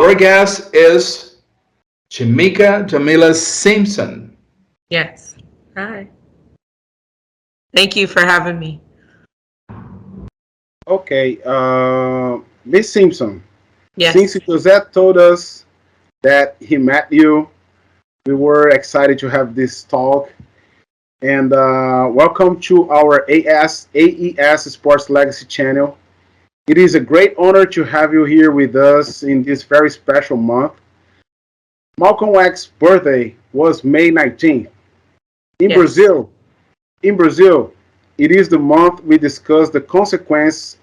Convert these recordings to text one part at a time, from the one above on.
our guest is Schmeeka Simpson. Yes. Hi. Thank you for having me. Okay, Miss Simpson. Yes. Since Josette told us that he met you, we were excited to have this talk. And welcome to our AES Sports Legacy channel. It is a great honor to have you here with us in this very special month. Malcom X's birthday was May 19th. In Brazil, it is the month we discuss the consequences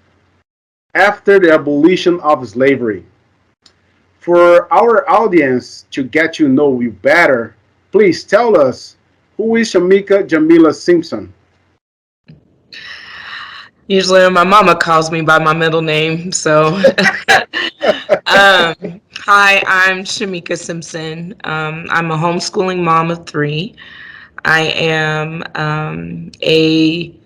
after the abolition of slavery. For our audience to get to know you better, please tell us, who is Schmeeka Simpson? Usually my mama calls me by my middle name, so. Hi, I'm Schmeeka Simpson. I'm a homeschooling mom of 3. I am a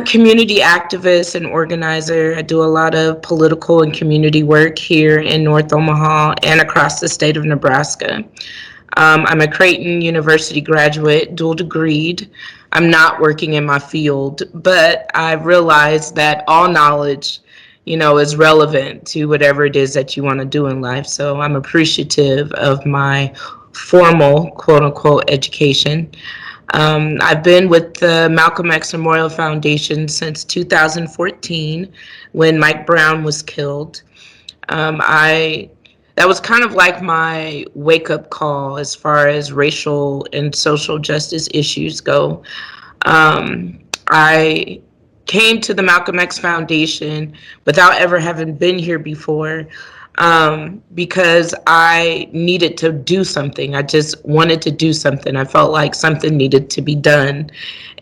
community activist and organizer. I do a lot of political and community work here in North Omaha and across the state of Nebraska. I'm a Creighton University graduate, dual degreed. I'm not working in my field, but I've realized that all knowledge, is relevant to whatever it is that you want to do in life. So I'm appreciative of my formal, quote unquote, education. I've been with the Malcom X Memorial Foundation since 2014 when Mike Brown was killed. That was kind of like my wake-up call as far as racial and social justice issues go. I came to the Malcom X Foundation without ever having been here before because I needed to do something. I just wanted to do something. I felt like something needed to be done.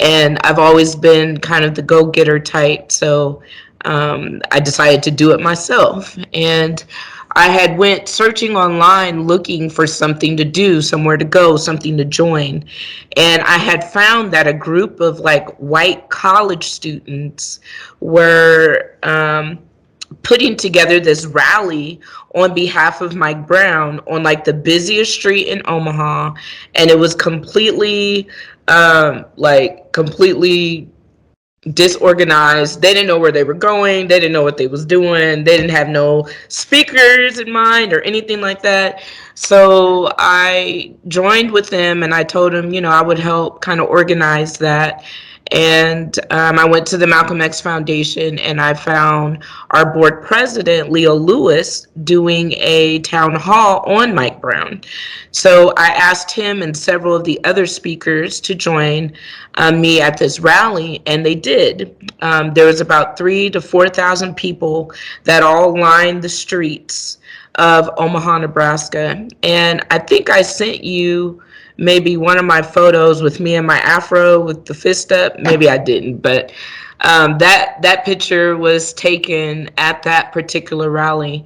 And I've always been kind of the go-getter type, so I decided to do it myself. And I had went searching online looking for something to do, somewhere to go, something to join. And I had found that a group of white college students were putting together this rally on behalf of Mike Brown on the busiest street in Omaha. And it was completely disorganized. They didn't know where they were going. They didn't know what they was doing. They didn't have no speakers in mind or anything like that. So I joined with them and I told them, I would help kind of organize that. And I went to the Malcom X Foundation and I found our board president, Leo Lewis, doing a town hall on Mike Brown. So I asked him and several of the other speakers to join me at this rally, and they did. There was about 3,000 to 4,000 people that all lined the streets of Omaha, Nebraska. And I think I sent you maybe one of my photos with me and my afro with the fist up. Maybe I didn't, but that picture was taken at that particular rally.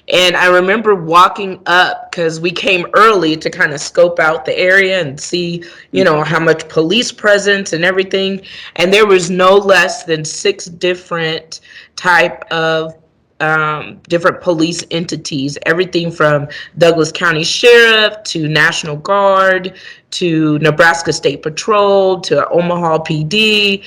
And I remember walking up because we came early to kind of scope out the area and see, how much police presence and everything. And there was no less than 6 different type of different police entities, everything from Douglas County Sheriff to National Guard to Nebraska State Patrol to Omaha PD.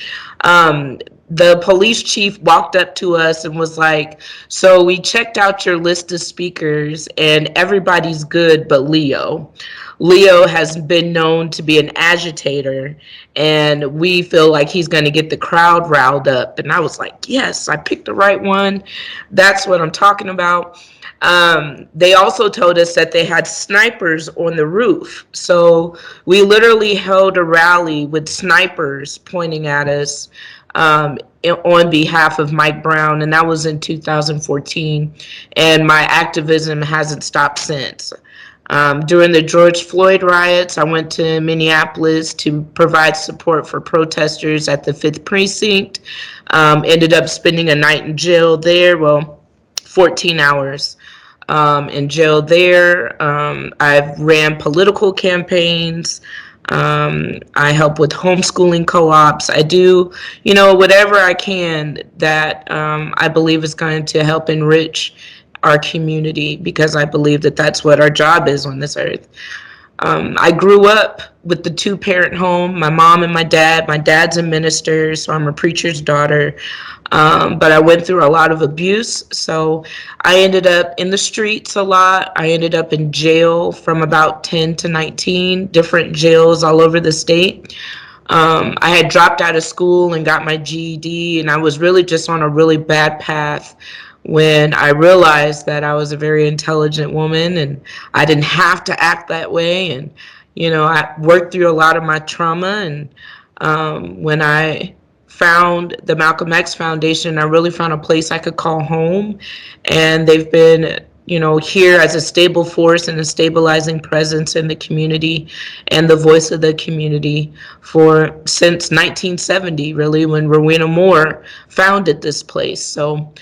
The police chief walked up to us and was like, so we checked out your list of speakers and everybody's good but Leo. Leo has been known to be an agitator and we feel like he's going to get the crowd riled up. And I was like, yes, I picked the right one. That's what I'm talking about. They also told us that they had snipers on the roof. So we literally held a rally with snipers pointing at us on behalf of Mike Brown, and that was in 2014. And my activism hasn't stopped since. During the George Floyd riots, I went to Minneapolis to provide support for protesters at the 5th Precinct. Ended up spending a night in jail there, 14 hours in jail there. I've ran political campaigns. I help with homeschooling co-ops. I do, whatever I can that I believe is going to help enrich our community, because I believe that that's what our job is on this earth. I grew up with the two-parent home, my mom and my dad. My dad's a minister, so I'm a preacher's daughter. But I went through a lot of abuse, so I ended up in the streets a lot. I ended up in jail from about 10 to 19, different jails all over the state. I had dropped out of school and got my GED, and I was really just on a really bad path when I realized that I was a very intelligent woman and I didn't have to act that way. And, I worked through a lot of my trauma. And when I found the Malcom X Foundation, I really found a place I could call home. And they've been, here as a stable force and a stabilizing presence in the community and the voice of the community since 1970, really, when Rowena Moore founded this place. So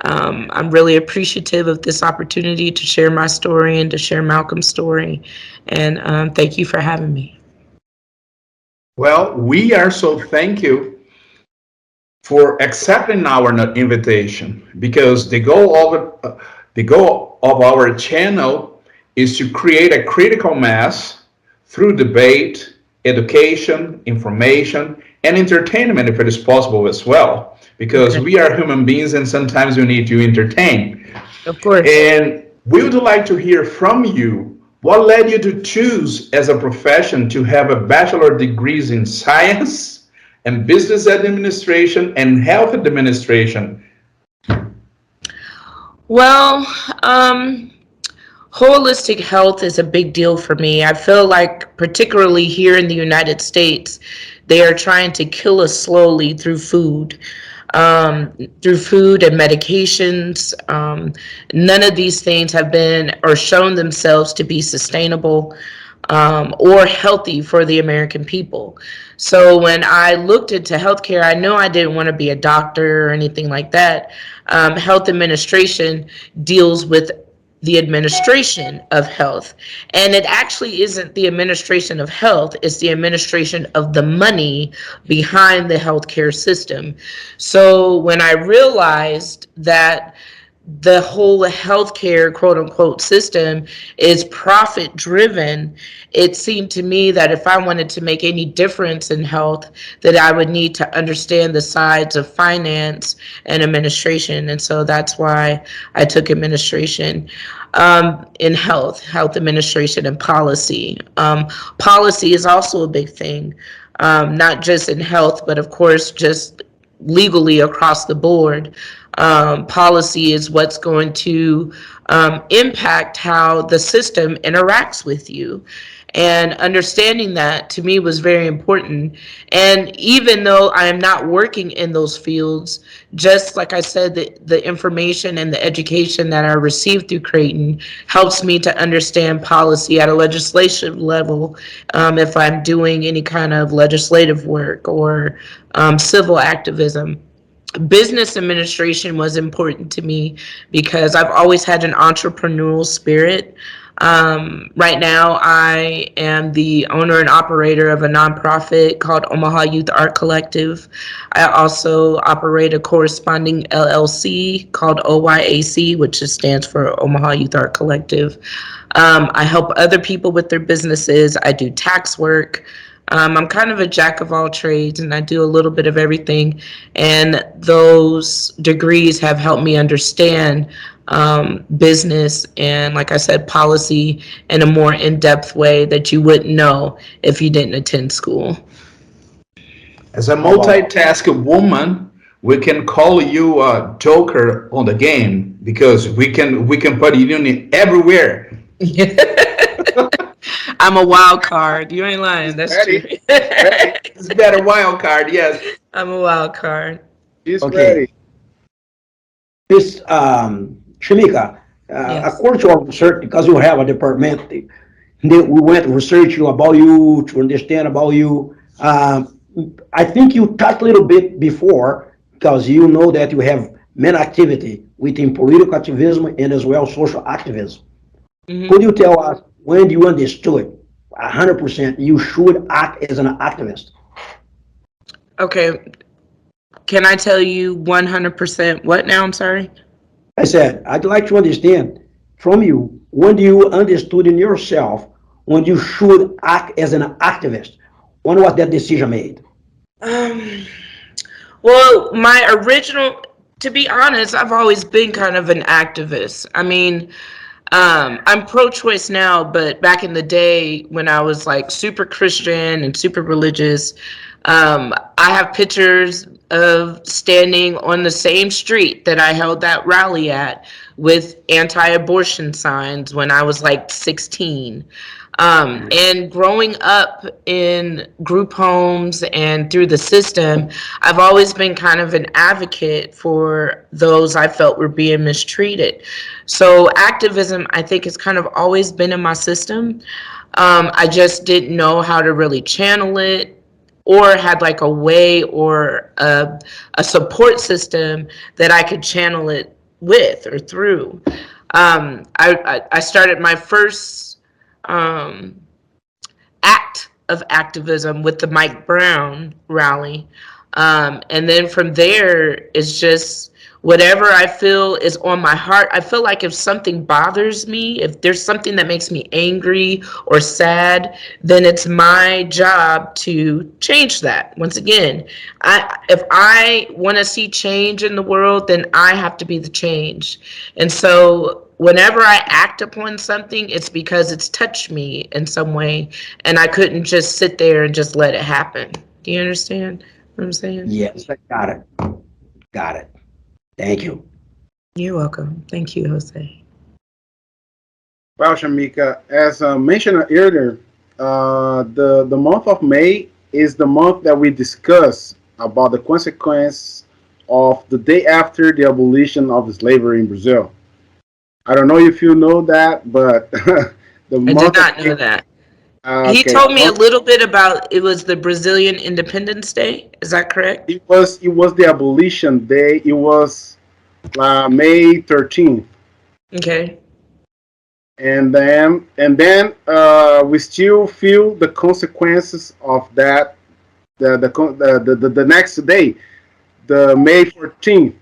I'm really appreciative of this opportunity to share my story and to share Malcolm's story. And thank you for having me. Well, we are so thank you for accepting our invitation, because the goal of our channel is to create a critical mass through debate, education, information, and entertainment if it is possible as well. Because we are human beings and sometimes we need to entertain. Of course. And we would like to hear from you. What led you to choose as a profession to have a bachelor degrees in science and business administration and health administration? Well, holistic health is a big deal for me. I feel like, particularly here in the United States, they are trying to kill us slowly through food. Through food and medications. None of these things have been or shown themselves to be sustainable or healthy for the American people. So when I looked into healthcare, I know I didn't want to be a doctor or anything like that. Health administration deals with the administration of health. And it actually isn't the administration of health, it's the administration of the money behind the healthcare system. So when I realized that the whole healthcare quote unquote system is profit driven, it seemed to me that if I wanted to make any difference in health, that I would need to understand the sides of finance and administration. And so that's why I took administration in health administration and policy. Policy is also a big thing, not just in health, but of course, just legally across the board. Policy is what's going to impact how the system interacts with you. And understanding that to me was very important. And even though I am not working in those fields, just like I said, the information and the education that I received through Creighton helps me to understand policy at a legislative level if I'm doing any kind of legislative work or civil activism. Business administration was important to me because I've always had an entrepreneurial spirit. Right now, I am the owner and operator of a nonprofit called Omaha Youth Art Collective. I also operate a corresponding LLC called OYAC, which stands for Omaha Youth Art Collective. I help other people with their businesses. I do tax work. I'm kind of a jack of all trades, and I do a little bit of everything. And those degrees have helped me understand business and, like I said, policy in a more in-depth way that you wouldn't know if you didn't attend school. As a multitask woman, we can call you a joker on the game because we can put you in everywhere. I'm a wild card. You ain't lying. That's true. It's better wild card, yes. I'm a wild card. He's ready. Miss Schmeeka, Yes. according to our research, because you have a department, we went to research about you, to understand about you. I think you touched a little bit before, because you know that you have many activity within political activism and as well social activism. Mm-hmm. Could you tell us when you understood 100% you should act as an activist? Okay. Can I tell you 100% what now? I'm sorry. I said, I'd like to understand from you, when do you understood in yourself when you should act as an activist? When was that decision made? Um, well, my original, to be honest, I've always been kind of an activist. I mean, I'm pro-choice now, but back in the day when I was like super Christian and super religious, I have pictures of standing on the same street that I held that rally at with anti-abortion signs when I was like 16. And growing up in group homes and through the system, I've always been kind of an advocate for those I felt were being mistreated. So activism, I think, has kind of always been in my system. I just didn't know how to really channel it or had like a way or a support system that I could channel it with or through. I started my first act of activism with the Mike Brown rally. And then from there, it's just whatever I feel is on my heart. I feel like if something bothers me, if there's something that makes me angry or sad, then it's my job to change that. Once again, if I want to see change in the world, then I have to be the change. And so whenever I act upon something, it's because it's touched me in some way, and I couldn't just sit there and just let it happen. Do you understand what I'm saying? Yes, I got it. Got it. Thank you. You're welcome. Thank you, Jose. Well, Schmeeka, as mentioned earlier, the month of May is the month that we discuss about the consequence of the day after the abolition of slavery in Brazil. I don't know if you know that, but the I month did not know that. He okay, told me a little bit about it was the Brazilian Independence Day. Is that correct? it was the abolition day. It was May 13th. Okay. And then we still feel the consequences of that the next day, the May 14th.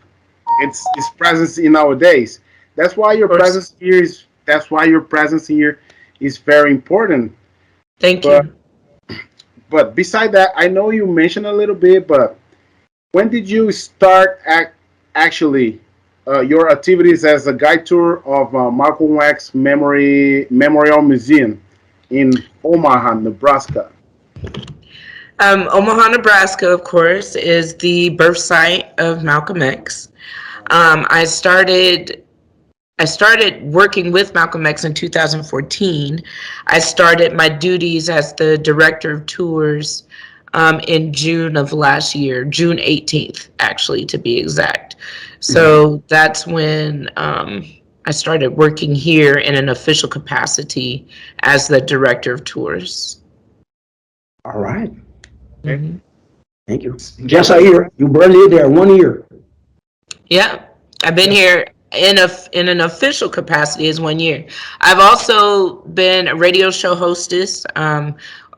It's presence in our days. That's why your presence here is very important. Thank But you. but beside that, I know you mentioned a little bit, but when did you start actually your activities as a guide tour of Malcom X Memorial Museum in Omaha, Nebraska? Omaha, Nebraska, of course, is the birth site of Malcolm X. I started working with Malcolm X in 2014. I started my duties as the director of tours in June of last year, June 18th, actually, to be exact. So that's when I started working here in an official capacity as the director of tours. All right. Mm-hmm. Thank you. Just a year. You barely there, 1 year. Yeah, I've been here in an official capacity as 1 year. I've also been a radio show hostess.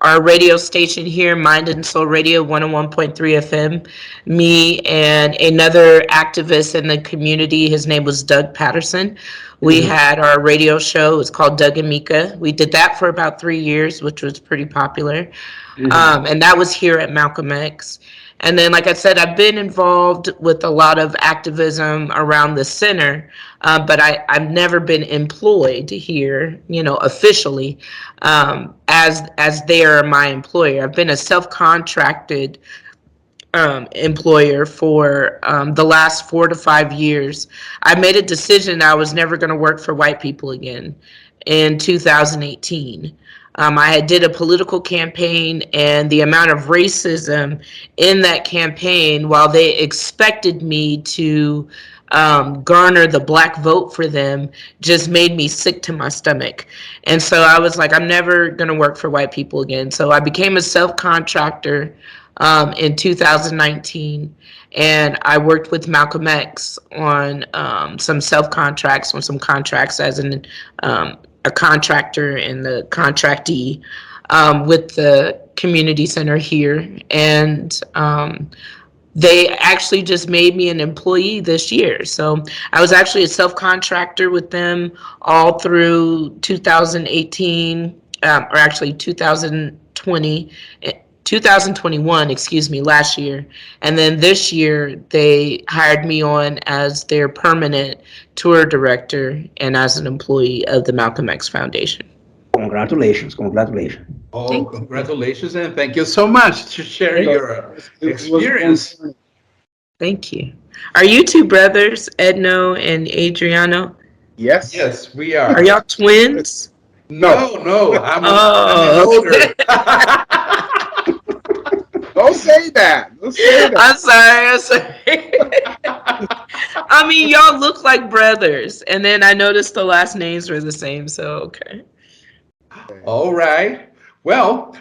Our radio station here, Mind and Soul Radio 101.3 FM, me and another activist in the community, his name was Doug Patterson. We had our radio show. It's called Doug and Mika. We did that for about 3 years, which was pretty popular. And that was here at Malcolm X. And then, like I said, I've been involved with a lot of activism around the center, but I've never been employed here, officially, as they're my employer. I've been a self-contracted employer for the last 4 to 5 years. I made a decision I was never going to work for white people again in 2018. I did a political campaign, and the amount of racism in that campaign, while they expected me to garner the black vote for them, just made me sick to my stomach. And so I was like, I'm never going to work for white people again. So I became a self-contractor in 2019, and I worked with Malcolm X on some self-contracts, on some contracts as a contractor and the contractee with the community center here. And they actually just made me an employee this year. So I was actually a self-contractor with them all through 2018, or actually 2021, excuse me, last year. And then this year, they hired me on as their permanent tour director and as an employee of the Malcom X Foundation. Congratulations, congratulations. Oh, congratulations, and thank you so much to share your experience. Thank you. Are you two brothers, Edno and Adriano? Yes. Yes, we are. Are y'all twins? No, I'm Oh, older. Don't say that. Don't say that. I'm sorry. I mean, y'all look like brothers. And then I noticed the last names were the same, so okay. All right. Well,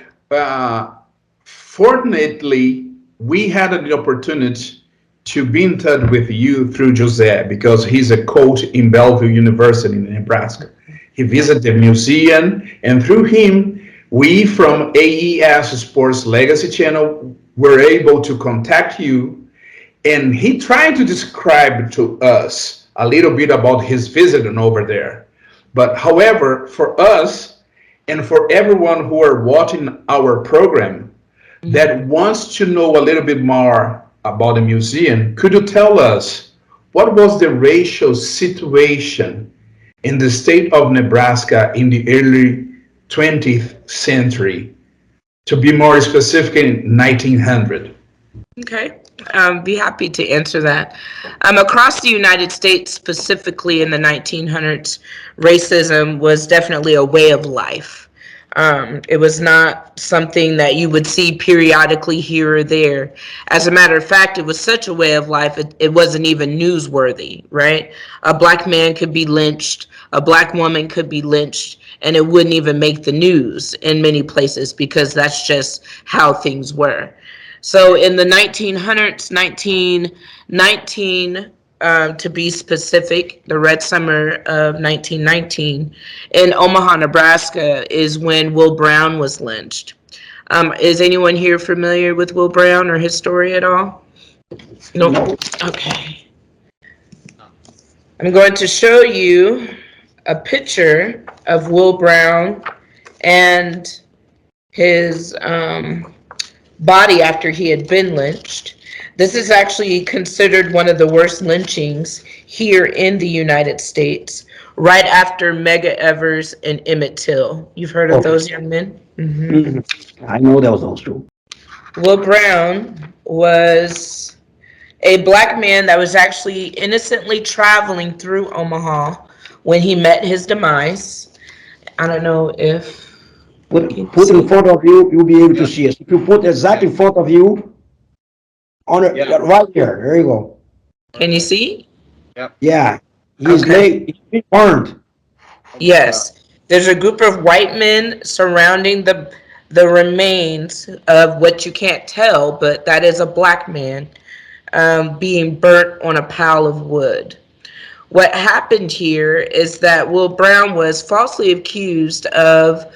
fortunately, we had the opportunity to be in touch with you through Jose because he's a coach in Bellevue University in Nebraska. He visited the museum, and through him, we from AES Sports Legacy Channel were able to contact you, and he tried to describe to us a little bit about his visit over there. But however, for us, and for everyone who are watching our program that wants to know a little bit more about the museum, could you tell us what was the racial situation in the state of Nebraska in the early 20th century? To be more specific, in 1900. Okay, be happy to answer that. Across the United States, specifically in the 1900s, racism was definitely a way of life. It was not something that you would see periodically here or there. As a matter of fact, it was such a way of life, it wasn't even newsworthy, right? A black man could be lynched, a black woman could be lynched, and it wouldn't even make the news in many places because that's just how things were. So in the 1900s, 1919, to be specific, the Red Summer of 1919, in Omaha, Nebraska, is when Will Brown was lynched. Is anyone here familiar with Will Brown or his story at all? No. Okay. I'm going to show you a picture of Will Brown and his body after he had been lynched. This is actually considered one of the worst lynchings here in the United States, right after Medgar Evers and Emmett Till. You've heard of those young men? I know those two. Will Brown was a black man that was actually innocently traveling through Omaha when he met his demise. I don't know if... Put in front of you, you'll be able to see it. If you put exactly in front of you, on it, right there, there you go. Can you see? Yeah, he's been burned. Yes, there's a group of white men surrounding the remains of what you can't tell, but that is a black man being burnt on a pile of wood. What happened here is that Will Brown was falsely accused of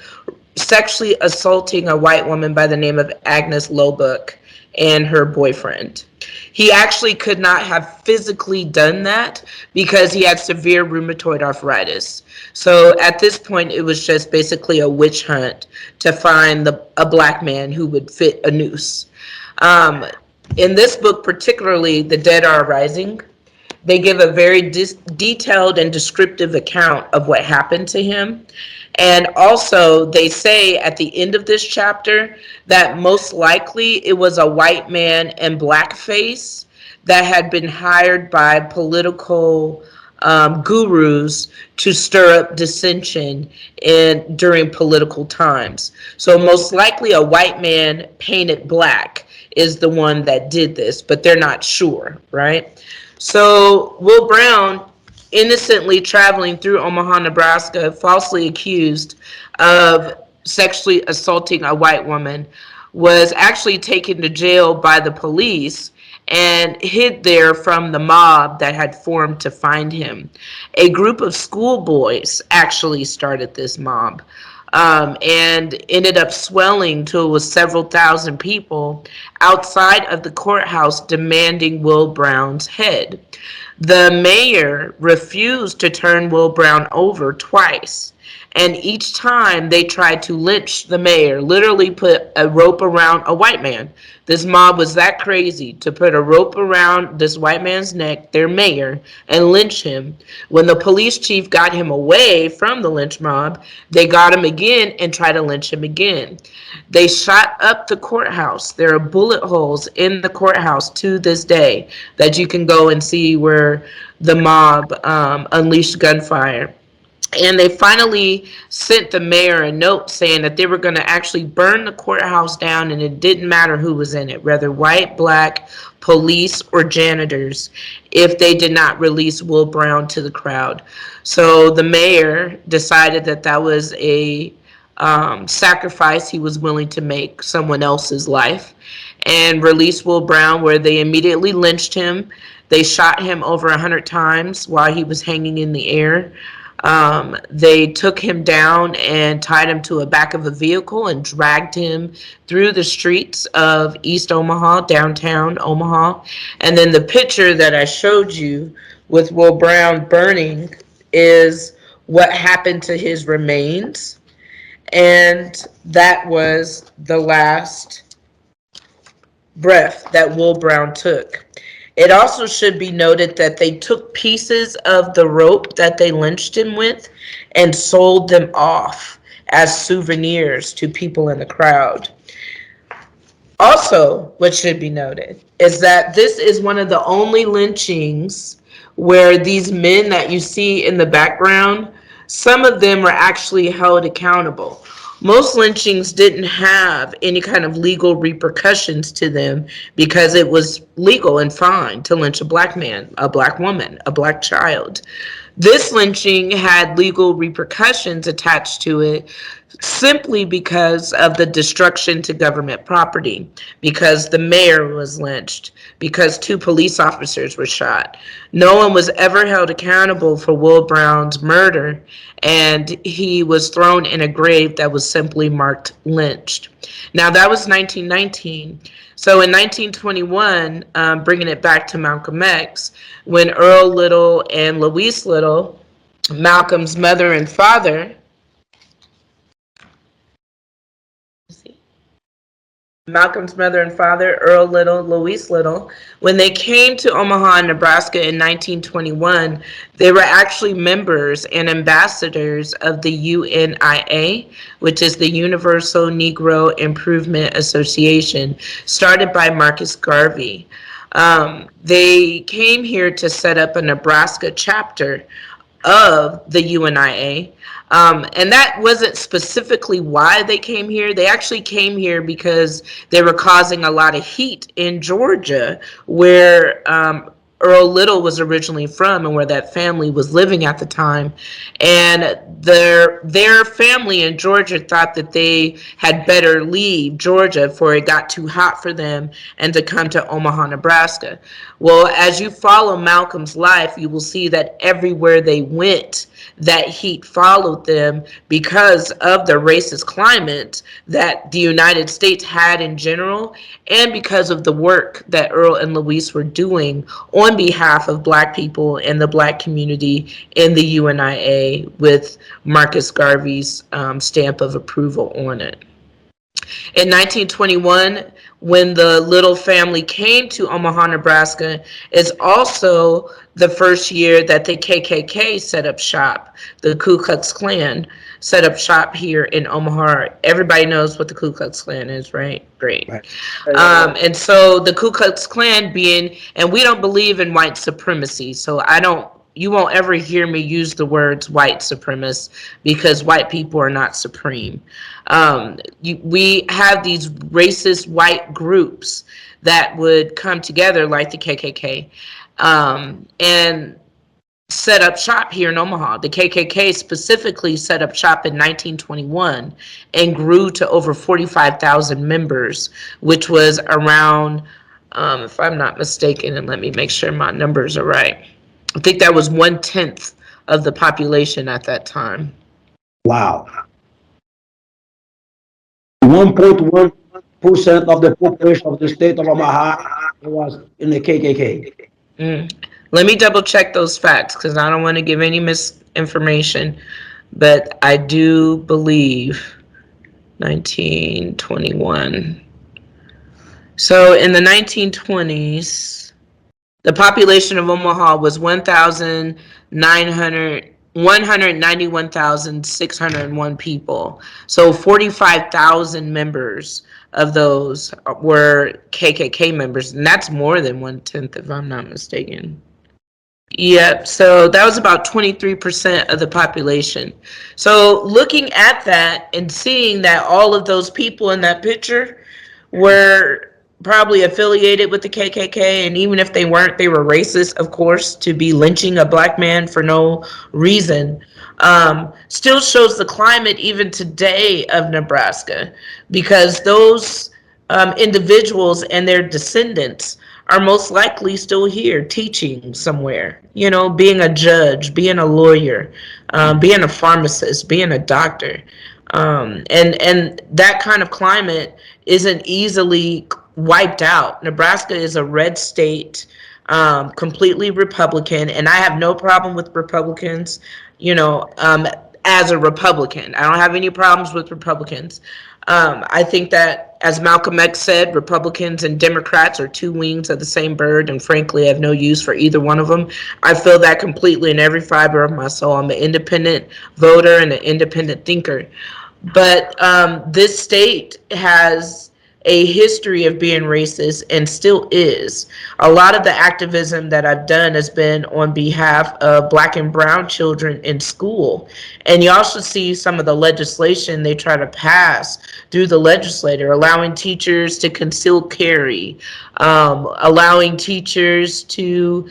sexually assaulting a white woman by the name of Agnes Lobuck and her boyfriend. He actually could not have physically done that because he had severe rheumatoid arthritis. So at this point, it was just basically a witch hunt to find a black man who would fit a noose. In this book, particularly, The Dead Are Rising, they give a very detailed and descriptive account of what happened to him. And also, they say at the end of this chapter that most likely it was a white man in blackface that had been hired by political gurus to stir up dissension during political times. So most likely a white man painted black is the one that did this, but they're not sure, right? So Will Brown, innocently traveling through Omaha, Nebraska, falsely accused of sexually assaulting a white woman, was actually taken to jail by the police and hid there from the mob that had formed to find him. A group of schoolboys actually started this mob. and ended up swelling till it was several thousand people outside of the courthouse demanding Will Brown's head. The mayor refused to turn Will Brown over twice. And each time they tried to lynch the mayor, literally put a rope around a white man. This mob was that crazy to put a rope around this white man's neck, their mayor, and lynch him. When the police chief got him away from the lynch mob, they got him again and tried to lynch him again. They shot up the courthouse. There are bullet holes in the courthouse to this day that you can go and see where the mob unleashed gunfire. And they finally sent the mayor a note saying that they were going to actually burn the courthouse down, and it didn't matter who was in it, whether white, black, police, or janitors, if they did not release Will Brown to the crowd. So the mayor decided that that was a sacrifice he was willing to make, someone else's life, and released Will Brown, where they immediately lynched him. They shot him over 100 times while he was hanging in the air. They took him down and tied him to the back of a vehicle and dragged him through the streets of East Omaha, downtown Omaha. And then the picture that I showed you with Will Brown burning is what happened to his remains. And that was the last breath that Will Brown took. It also should be noted that they took pieces of the rope that they lynched him with and sold them off as souvenirs to people in the crowd. Also, what should be noted is that this is one of the only lynchings where these men that you see in the background, some of them were actually held accountable. Most lynchings didn't have any kind of legal repercussions to them because it was legal and fine to lynch a black man, a black woman, a black child. This lynching had legal repercussions attached to it simply because of the destruction to government property, because the mayor was lynched, because 2 police officers were shot. No one was ever held accountable for Will Brown's murder, and he was thrown in a grave that was simply marked lynched. Now, that was 1919. So in 1921, bringing it back to Malcom X, when Earl Little and Louise Little, Malcolm's mother and father, Earl Little, Louise Little, when they came to Omaha, Nebraska in 1921, they were actually members and ambassadors of the UNIA, which is the Universal Negro Improvement Association, started by Marcus Garvey. They came here to set up a Nebraska chapter of the UNIA. And that wasn't specifically why they came here. They actually came here because they were causing a lot of heat in Georgia, where Earl Little was originally from and where that family was living at the time. And their family in Georgia thought that they had better leave Georgia before it got too hot for them and to come to Omaha, Nebraska. Well, as you follow Malcolm's life, you will see that everywhere they went, that heat followed them because of the racist climate that the United States had in general, and because of the work that Earl and Louise were doing on behalf of Black people and the Black community in the UNIA, with Marcus Garvey's stamp of approval on it. In 1921, when the Little family came to Omaha, Nebraska, is also the first year that the KKK set up shop. The Ku Klux Klan set up shop here in Omaha. Everybody knows what the Ku Klux Klan is, right? Great. Right. And so the Ku Klux Klan being, and we don't believe in white supremacy, so you won't ever hear me use the words white supremacist, because white people are not supreme. We have these racist white groups that would come together like the KKK and set up shop here in Omaha. The KKK specifically set up shop in 1921 and grew to over 45,000 members, which was around, if I'm not mistaken, and let me make sure my numbers are right, I think that was 1/10 of the population at that time. Wow. 1.1% of the population of the state of Omaha was in the KKK. Let me double check those facts because I don't want to give any misinformation, but I do believe 1921. So in the 1920s, the population of Omaha was 191,601 people. So 45,000 members of those were KKK members, and that's more than 1/10, if I'm not mistaken. Yep, so that was about 23% of the population. So looking at that and seeing that all of those people in that picture were probably affiliated with the KKK, and even if they weren't, they were racist, of course, to be lynching a black man for no reason, still shows the climate even today of Nebraska, because those individuals and their descendants are most likely still here teaching somewhere, you know, being a judge, being a lawyer, being a pharmacist, being a doctor. And that kind of climate isn't easily wiped out. Nebraska is a red state, completely Republican, and I have no problem with Republicans, you know, as a Republican. I don't have any problems with Republicans. I think that, as Malcom X said, Republicans and Democrats are two wings of the same bird, and frankly, I have no use for either one of them. I feel that completely in every fiber of my soul. I'm an independent voter and an independent thinker. But this state has a history of being racist and still is. A lot of the activism that I've done has been on behalf of Black and brown children in school. And you also see some of the legislation they try to pass through the legislature, allowing teachers to conceal carry, allowing teachers to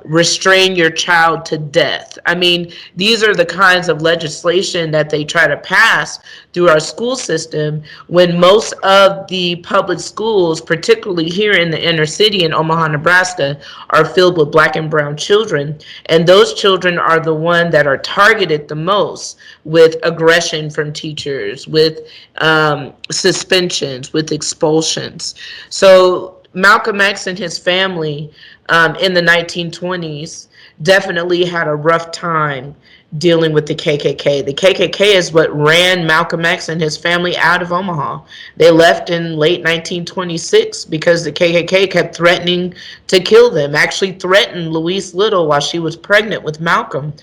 restrain your child to death. I mean, these are the kinds of legislation that they try to pass through our school system, when most of the public schools, particularly here in the inner city in Omaha, Nebraska, are filled with Black and brown children. And those children are the ones that are targeted the most with aggression from teachers, with suspensions, with expulsions. So Malcom X and his family in the 1920s definitely had a rough time dealing with the KKK. The KKK is what ran Malcom X and his family out of Omaha. They left in late 1926 because the KKK kept threatening to kill them, actually threatened Louise Little while she was pregnant with Malcolm,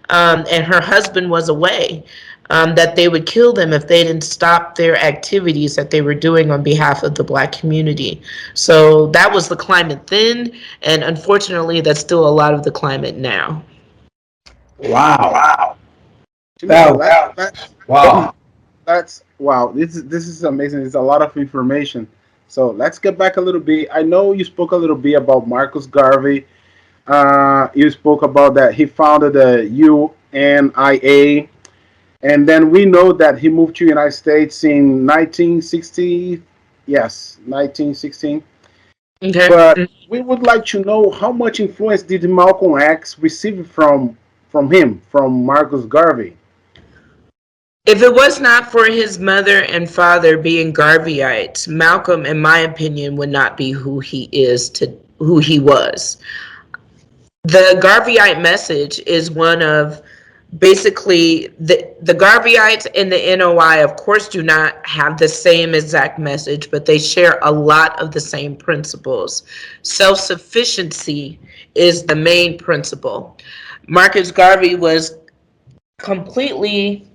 and her husband was away. That they would kill them if they didn't stop their activities that they were doing on behalf of the Black community. So that was the climate then, and unfortunately, that's still a lot of the climate now. Wow. That's wow. This is amazing. It's a lot of information. So let's get back a little bit. I know you spoke a little bit about Marcus Garvey. You spoke about that he founded the UNIA. And then we know that he moved to the United States in 1960. Yes, 1916. Okay. But we would like to know, how much influence did Malcom X receive from him, from Marcus Garvey? If it was not for his mother and father being Garveyites, Malcolm, in my opinion, would not be who he was. The Garveyite message is one of, basically, the Garveyites and the NOI, of course, do not have the same exact message, but they share a lot of the same principles. Self-sufficiency is the main principle. Marcus Garvey was completely...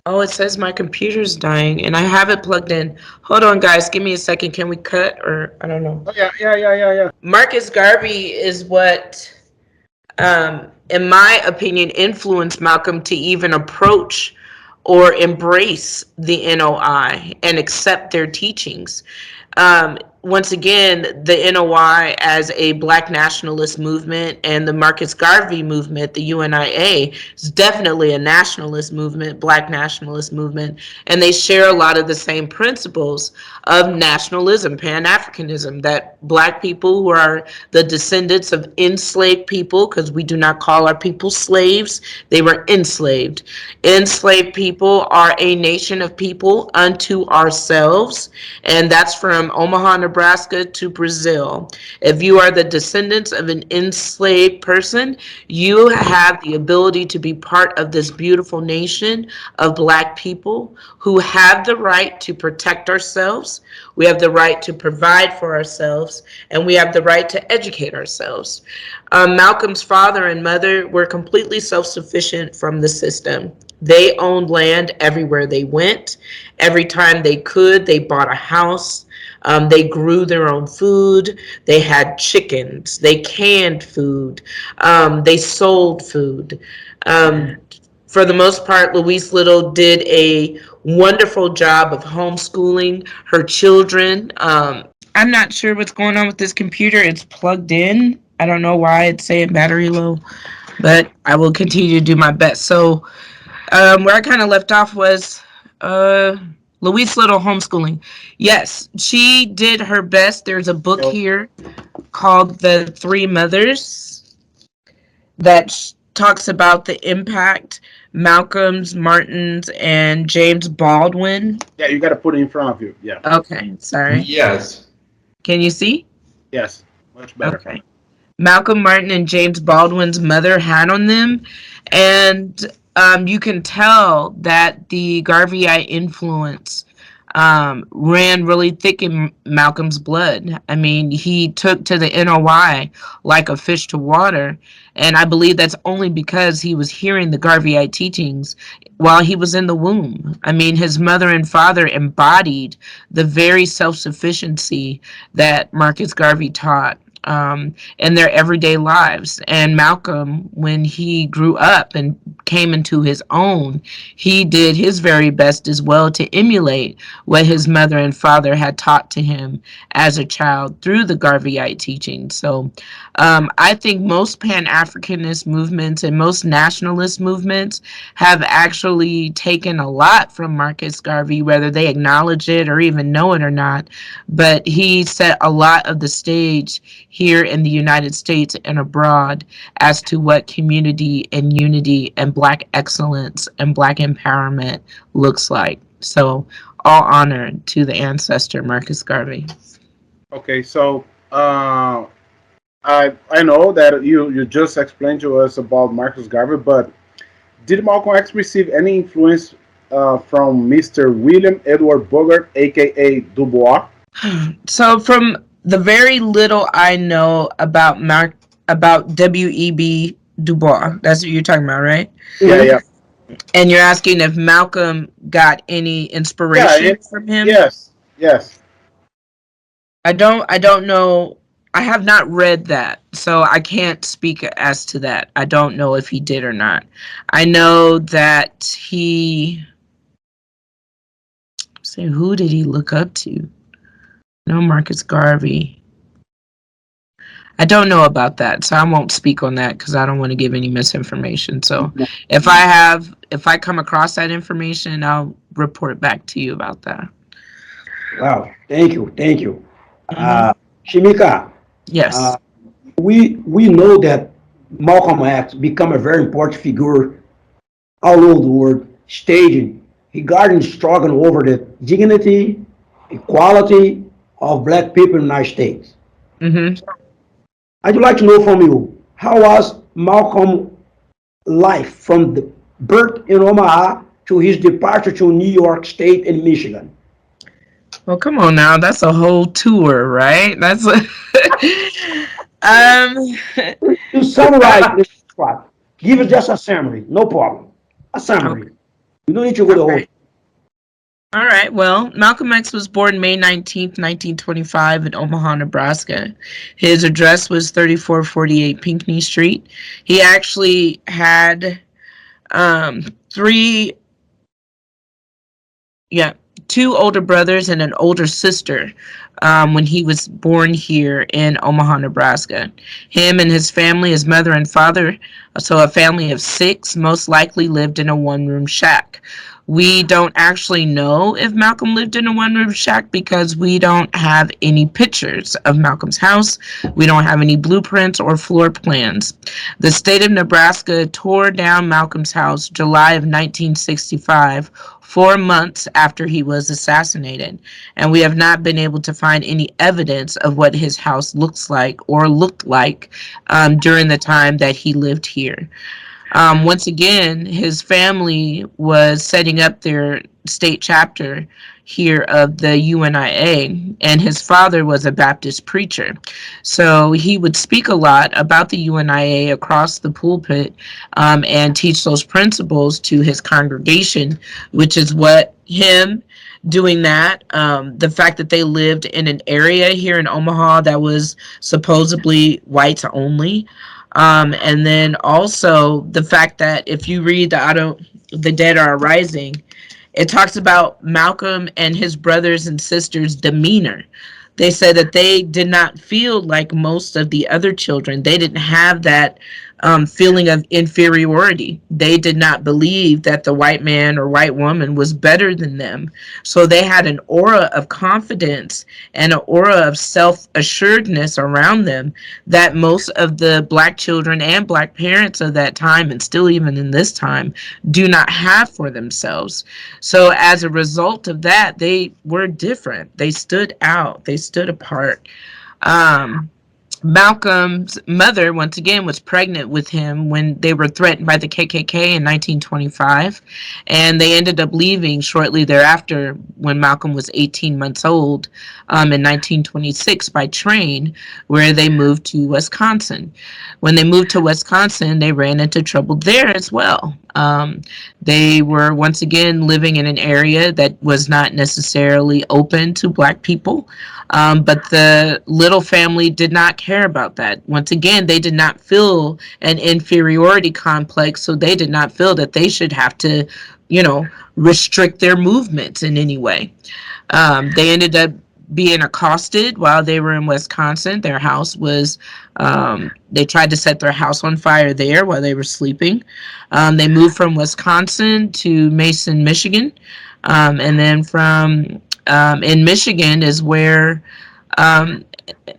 Oh, it says my computer's dying, and I have it plugged in. Hold on, guys. Give me a second. Can we cut, or I don't know? Oh, yeah. Marcus Garvey is what... in my opinion, influenced Malcolm to even approach or embrace the NOI and accept their teachings. once again, the NOI as a Black nationalist movement and the Marcus Garvey movement, the UNIA, is definitely a nationalist movement, Black nationalist movement, and they share a lot of the same principles of nationalism, Pan-Africanism, that Black people who are the descendants of enslaved people, because we do not call our people slaves, they were enslaved. Enslaved people are a nation of people unto ourselves, and that's from Omaha, Nebraska to Brazil. If you are the descendants of an enslaved person, you have the ability to be part of this beautiful nation of Black people who have the right to protect ourselves, we have the right to provide for ourselves, and we have the right to educate ourselves. Malcolm's father and mother were completely self-sufficient from the system. They owned land everywhere they went. Every time they could, they bought a house. They grew their own food. They had chickens. They canned food. They sold food. For the most part, Louise Little did a wonderful job of homeschooling her children. I'm not sure what's going on with this computer. It's plugged in. I don't know why it's saying battery low, but I will continue to do my best. So where I kind of left off was Louise Little homeschooling. Yes, she did her best. There's a book here called The Three Mothers that talks about the impact Malcolm's, Martin's, and James Baldwin. Yeah, you got to put it in front of you. Yeah. Okay, sorry. Yes. Can you see? Yes, much better. Okay. Malcolm Martin and James Baldwin's mother had on them, and you can tell that the Garveyite influence ran really thick in Malcolm's blood. I mean, he took to the NOI like a fish to water, and I believe that's only because he was hearing the Garveyite teachings while he was in the womb. I mean, his mother and father embodied the very self-sufficiency that Marcus Garvey taught in their everyday lives. And Malcolm, when he grew up and came into his own, he did his very best as well to emulate what his mother and father had taught to him as a child through the Garveyite teaching. So I think most Pan-Africanist movements and most nationalist movements have actually taken a lot from Marcus Garvey, whether they acknowledge it or even know it or not. But he set a lot of the stage here in the United States and abroad as to what community and unity and Black excellence and Black empowerment looks like. So all honor to the ancestor Marcus Garvey. Okay, so I know that you just explained to us about Marcus Garvey, but did Malcolm X receive any influence from Mr. William Edward Bogart, aka Du Bois? So from the very little I know about W.E.B. Du Bois, that's what you're talking about, right? Yeah. And you're asking if Malcolm got any inspiration from him? Yes. I don't know. I have not read that, so I can't speak as to that. I don't know if he did or not. I know that who did he look up to? No, Marcus Garvey. I don't know about that, so I won't speak on that because I don't want to give any misinformation. So if I come across that information, I'll report back to you about that. Wow, thank you. Schmeeka. Yes. We know that Malcolm X became a very important figure all over the world, staging regarding struggle over the dignity, equality of Black people in the United States. I'd like to know from you, how was Malcolm's life from the birth in Omaha to his departure to New York State and Michigan? Well, come on now, that's a whole tour, right? That's a To summarize this part, give us just a summary, no problem. A summary. Okay. You don't need to go to the whole. All right. Well, Malcolm X was born May 19th, 1925 in Omaha, Nebraska. His address was 3448 Pinckney Street. He actually had three two older brothers and an older sister when he was born here in Omaha, Nebraska. Him and his family, his mother and father, so a family of 6, most likely lived in a one-room shack. We don't actually know if Malcolm lived in a one-room shack because we don't have any pictures of Malcolm's house. We don't have any blueprints or floor plans. The state of Nebraska tore down Malcolm's house July of 1965, 4 months after he was assassinated, and we have not been able to find any evidence of what his house looks like or looked like during the time that he lived here. Once again, his family was setting up their state chapter here of the UNIA, and his father was a Baptist preacher. So he would speak a lot about the UNIA across the pulpit and teach those principles to his congregation, which is what him doing that, the fact that they lived in an area here in Omaha that was supposedly whites only. And then also the fact that if you read The Dead Are Rising, it talks about Malcolm and his brothers and sisters' demeanor. They said that they did not feel like most of the other children. They didn't have that feeling of inferiority. They did not believe that the white man or white woman was better than them. So they had an aura of confidence and an aura of self-assuredness around them that most of the black children and black parents of that time, and still even in this time, do not have for themselves. So as a result of that, they were different. They stood out. They stood apart. Malcolm's mother, once again, was pregnant with him when they were threatened by the KKK in 1925, and they ended up leaving shortly thereafter when Malcolm was 18 months old in 1926 by train, where they moved to Wisconsin. When they moved to Wisconsin, they ran into trouble there as well. They were once again living in an area that was not necessarily open to black people, but the Little family did not care about that. Once again, they did not feel an inferiority complex, so they did not feel that they should have to, restrict their movements in any way. They ended up being accosted while they were in Wisconsin. Their house was, they tried to set their house on fire there while they were sleeping. They moved from Wisconsin to Mason, Michigan. And then from, in Michigan is where,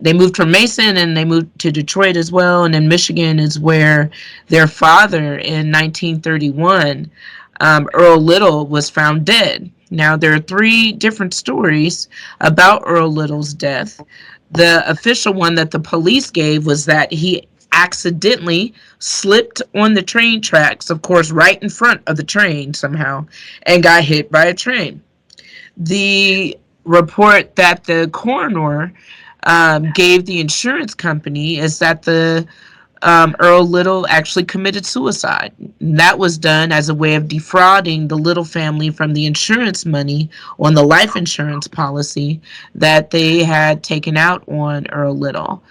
they moved from Mason and they moved to Detroit as well. And in Michigan is where their father in 1931, Earl Little, was found dead. Now, there are 3 different stories about Earl Little's death. The official one that the police gave was that he accidentally slipped on the train tracks, of course, right in front of the train somehow, and got hit by a train. The report that the coroner gave the insurance company is that the Earl Little actually committed suicide. And that was done as a way of defrauding the Little family from the insurance money on the life insurance policy that they had taken out on Earl Little.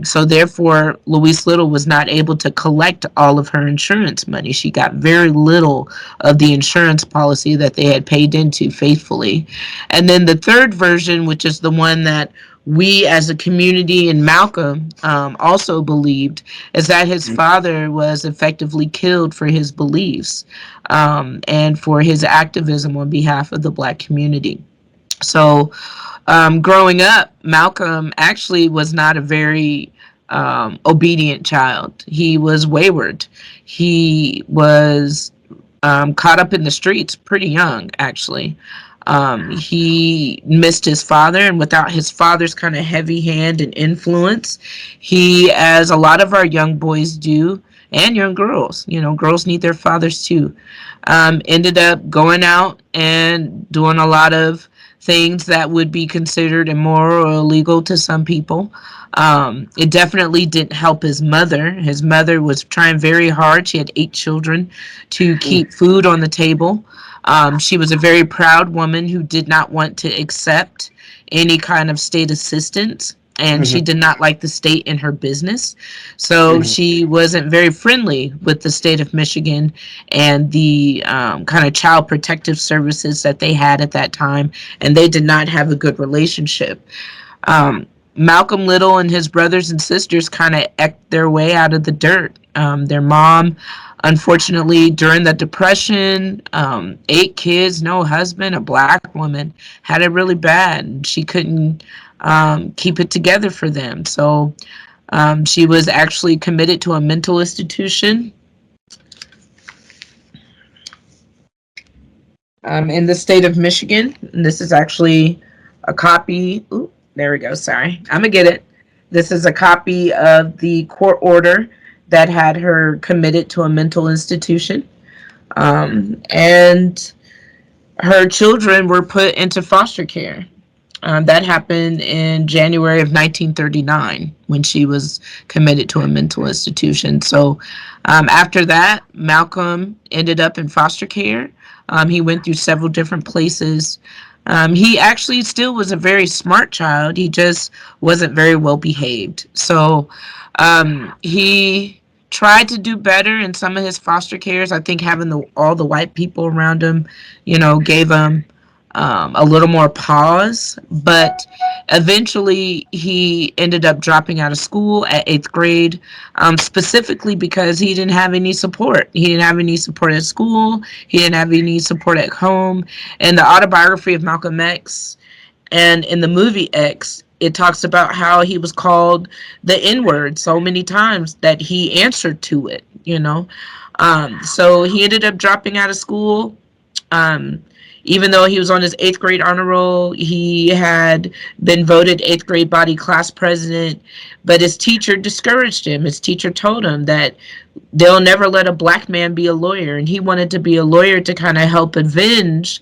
So therefore, Louise Little was not able to collect all of her insurance money. She got very little of the insurance policy that they had paid into faithfully. And then the third version, which is the one that we as a community and Malcolm also believed, is that his father was effectively killed for his beliefs and for his activism on behalf of the black community. So growing up, Malcolm actually was not a very obedient child. He was wayward. He was caught up in the streets pretty young, actually. He missed his father, and without his father's kind of heavy hand and influence, he, as a lot of our young boys do, and young girls, girls need their fathers too, ended up going out and doing a lot of things that would be considered immoral or illegal to some people. It definitely didn't help his mother. His mother was trying very hard. She had 8 children to keep food on the table. She was a very proud woman who did not want to accept any kind of state assistance. and she did not like the state in her business. So she wasn't very friendly with the state of Michigan and the kind of child protective services that they had at that time, and they did not have a good relationship. Malcolm Little and his brothers and sisters kind of eked their way out of the dirt. Their mom, unfortunately, during the Depression, 8 kids, no husband, a black woman, had it really bad. And she couldn't keep it together for them. So she was actually committed to a mental institution in the state of Michigan. And this is actually a copy. Ooh, there we go. Sorry. I'm going to get it. This is a copy of the court order that had her committed to a mental institution. And her children were put into foster care. That happened in January of 1939 when she was committed to a mental institution. So after that, Malcolm ended up in foster care. He went through several different places. He actually still was a very smart child. He just wasn't very well behaved. So he tried to do better in some of his foster cares. I think having all the white people around him, gave him a little more pause. But eventually he ended up dropping out of school at 8th grade, specifically because he didn't have any support. He didn't have any support at school. He didn't have any support at home. And the autobiography of Malcolm X and in the movie X, it talks about how he was called the N-word so many times that he answered to it, So he ended up dropping out of school. Even though he was on his 8th grade honor roll, he had been voted 8th grade body class president, but his teacher discouraged him. His teacher told him that they'll never let a black man be a lawyer, and he wanted to be a lawyer to kind of help avenge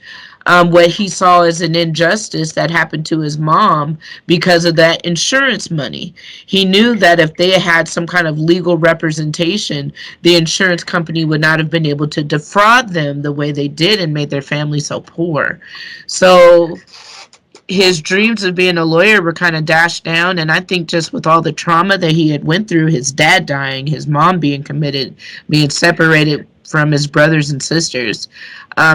what he saw as an injustice that happened to his mom because of that insurance money. He knew that if they had some kind of legal representation, the insurance company would not have been able to defraud them the way they did and made their family so poor. So his dreams of being a lawyer were kind of dashed down, and I think just with all the trauma that he had went through, his dad dying, his mom being committed, being separated from his brothers and sisters,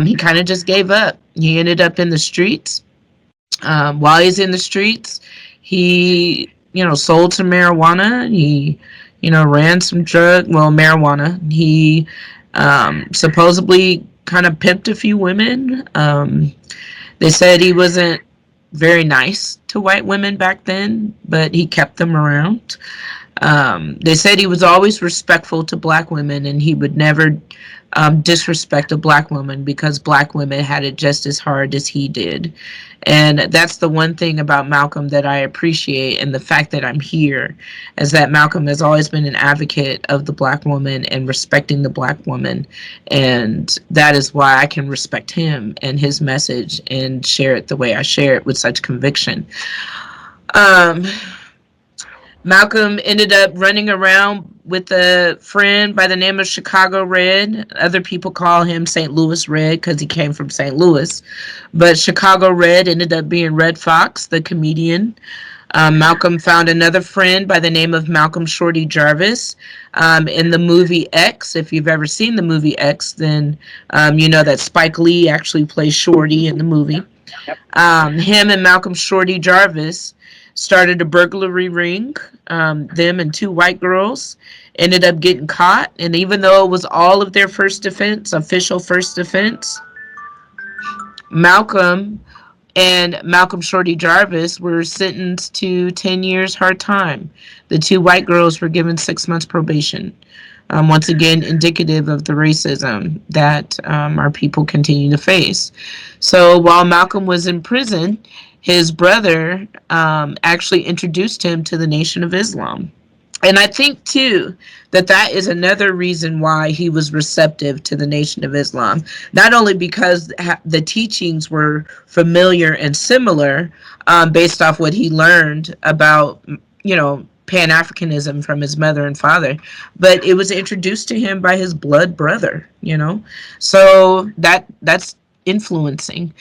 he kind of just gave up. He ended up in the streets. While he's in the streets, he, sold some marijuana. He, ran some marijuana. He supposedly kind of pimped a few women. They said he wasn't very nice to white women back then, but he kept them around. They said he was always respectful to black women, and he would never disrespect a black woman because black women had it just as hard as he did. And that's the one thing about Malcolm that I appreciate, and the fact that I'm here is that Malcolm has always been an advocate of the black woman and respecting the black woman. And that is why I can respect him and his message and share it the way I share it with such conviction. Malcolm ended up running around with a friend by the name of Chicago Red. Other people call him St. Louis Red because he came from St. Louis. But Chicago Red ended up being Red Fox, the comedian. Malcolm found another friend by the name of Malcolm Shorty Jarvis in the movie X. If you've ever seen the movie X, then you know that Spike Lee actually plays Shorty in the movie. Him and Malcolm Shorty Jarvis started a burglary ring. Them and 2 white girls ended up getting caught. And even though it was all of their first offense, official first offense, Malcolm and Malcolm Shorty Jarvis were sentenced to 10 years hard time. The 2 white girls were given 6 months probation. Once again, indicative of the racism that our people continue to face. So while Malcolm was in prison, his brother actually introduced him to the Nation of Islam. And I think, too, that is another reason why he was receptive to the Nation of Islam. Not only because the teachings were familiar and similar based off what he learned about, Pan-Africanism from his mother and father, but it was introduced to him by his blood brother, So that's influencing.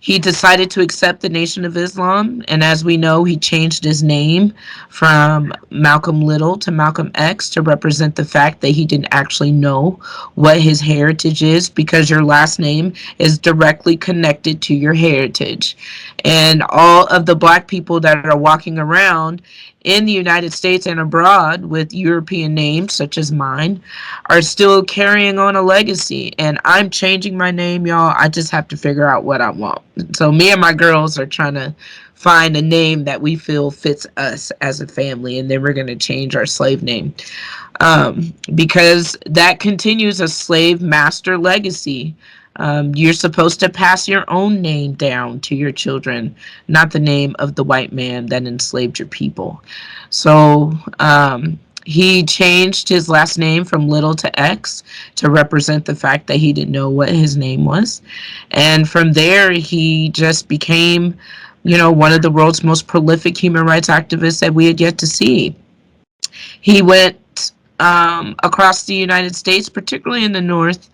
He decided to accept the Nation of Islam, and as we know, he changed his name from Malcolm Little to Malcolm X to represent the fact that he didn't actually know what his heritage is, because your last name is directly connected to your heritage. And all of the Black people that are walking around in the United States and abroad with European names, such as mine, are still carrying on a legacy. And I'm changing my name, y'all. I just have to figure out what I want. So me and my girls are trying to find a name that we feel fits us as a family, and then we're going to change our slave name. Because that continues a slave master legacy. You're supposed to pass your own name down to your children, not the name of the white man that enslaved your people. So he changed his last name from Little to X to represent the fact that he didn't know what his name was. And from there, he just became, one of the world's most prolific human rights activists that we had yet to see. He went across the United States, particularly in the North,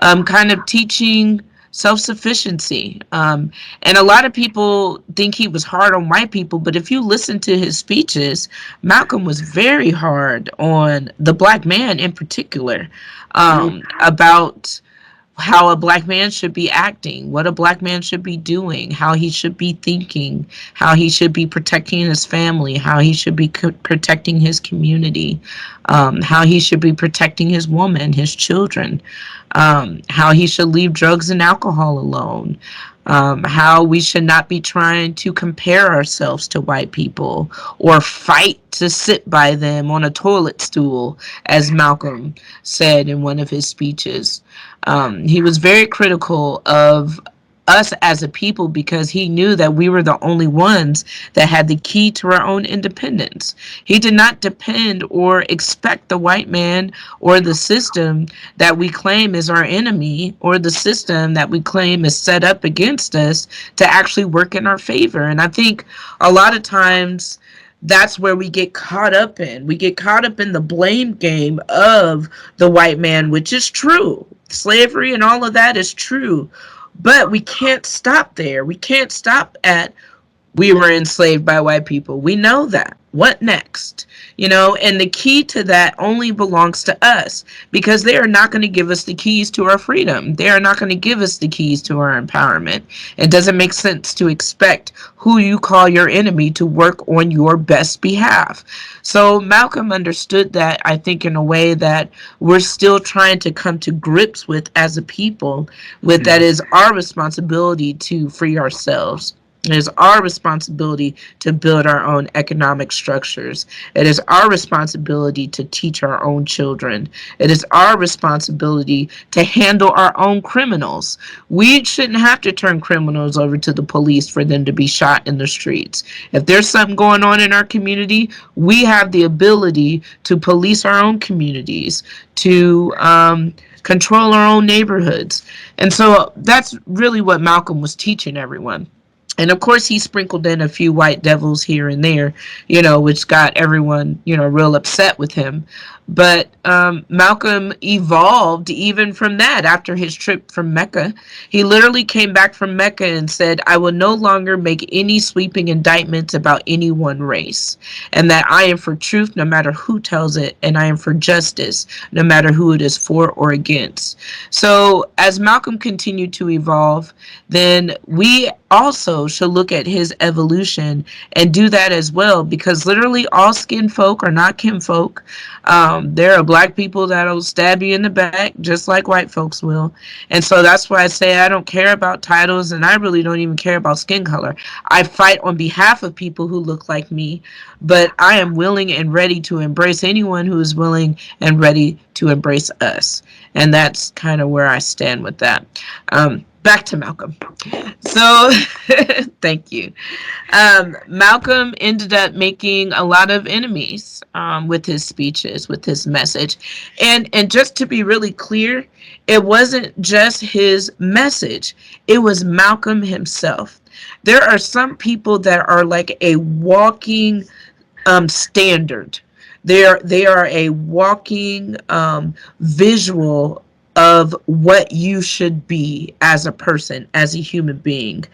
kind of teaching self-sufficiency. And a lot of people think he was hard on white people, but if you listen to his speeches, Malcolm was very hard on the Black man in particular, about how a Black man should be acting, what a Black man should be doing, how he should be thinking, how he should be protecting his family, how he should be protecting his community, how he should be protecting his woman, his children, how he should leave drugs and alcohol alone, how we should not be trying to compare ourselves to white people or fight to sit by them on a toilet stool, as Malcolm said in one of his speeches. He was very critical of us as a people because he knew that we were the only ones that had the key to our own independence. He did not depend or expect the white man or the system that we claim is our enemy or the system that we claim is set up against us to actually work in our favor. And I think a lot of times that's where we get caught up in. We get caught up in the blame game of the white man, which is true. Slavery and all of that is true. But we can't stop there. We can't stop at we were enslaved by white people. We know that. What next? And the key to that only belongs to us because they are not going to give us the keys to our freedom. They are not going to give us the keys to our empowerment. It doesn't make sense to expect who you call your enemy to work on your best behalf. So Malcolm understood that, I think, in a way that we're still trying to come to grips with as a people, with that is our responsibility to free ourselves. It is our responsibility to build our own economic structures. It is our responsibility to teach our own children. It is our responsibility to handle our own criminals. We shouldn't have to turn criminals over to the police for them to be shot in the streets. If there's something going on in our community, we have the ability to police our own communities, to control our own neighborhoods. And so that's really what Malcolm was teaching everyone. And of course, he sprinkled in a few white devils here and there, which got everyone, real upset with him. But Malcolm evolved even from that after his trip from Mecca. He literally came back from Mecca and said, I will no longer make any sweeping indictments about any one race, and that I am for truth no matter who tells it, and I am for justice no matter who it is for or against. So as Malcolm continued to evolve, then we also should look at his evolution and do that as well, because literally all skin folk are not kinfolk. There are Black people that'll stab you in the back just like white folks will. And so that's why I say I don't care about titles, and I really don't even care about skin color. I fight on behalf of people who look like me, but I am willing and ready to embrace anyone who is willing and ready to embrace us. And that's kind of where I stand with that. Back to Malcolm. So, thank you. Malcolm ended up making a lot of enemies with his speeches, with his message. And just to be really clear, it wasn't just his message. It was Malcolm himself. There are some people that are like a walking standard. They are a walking visual of what you should be as a person, as a human being.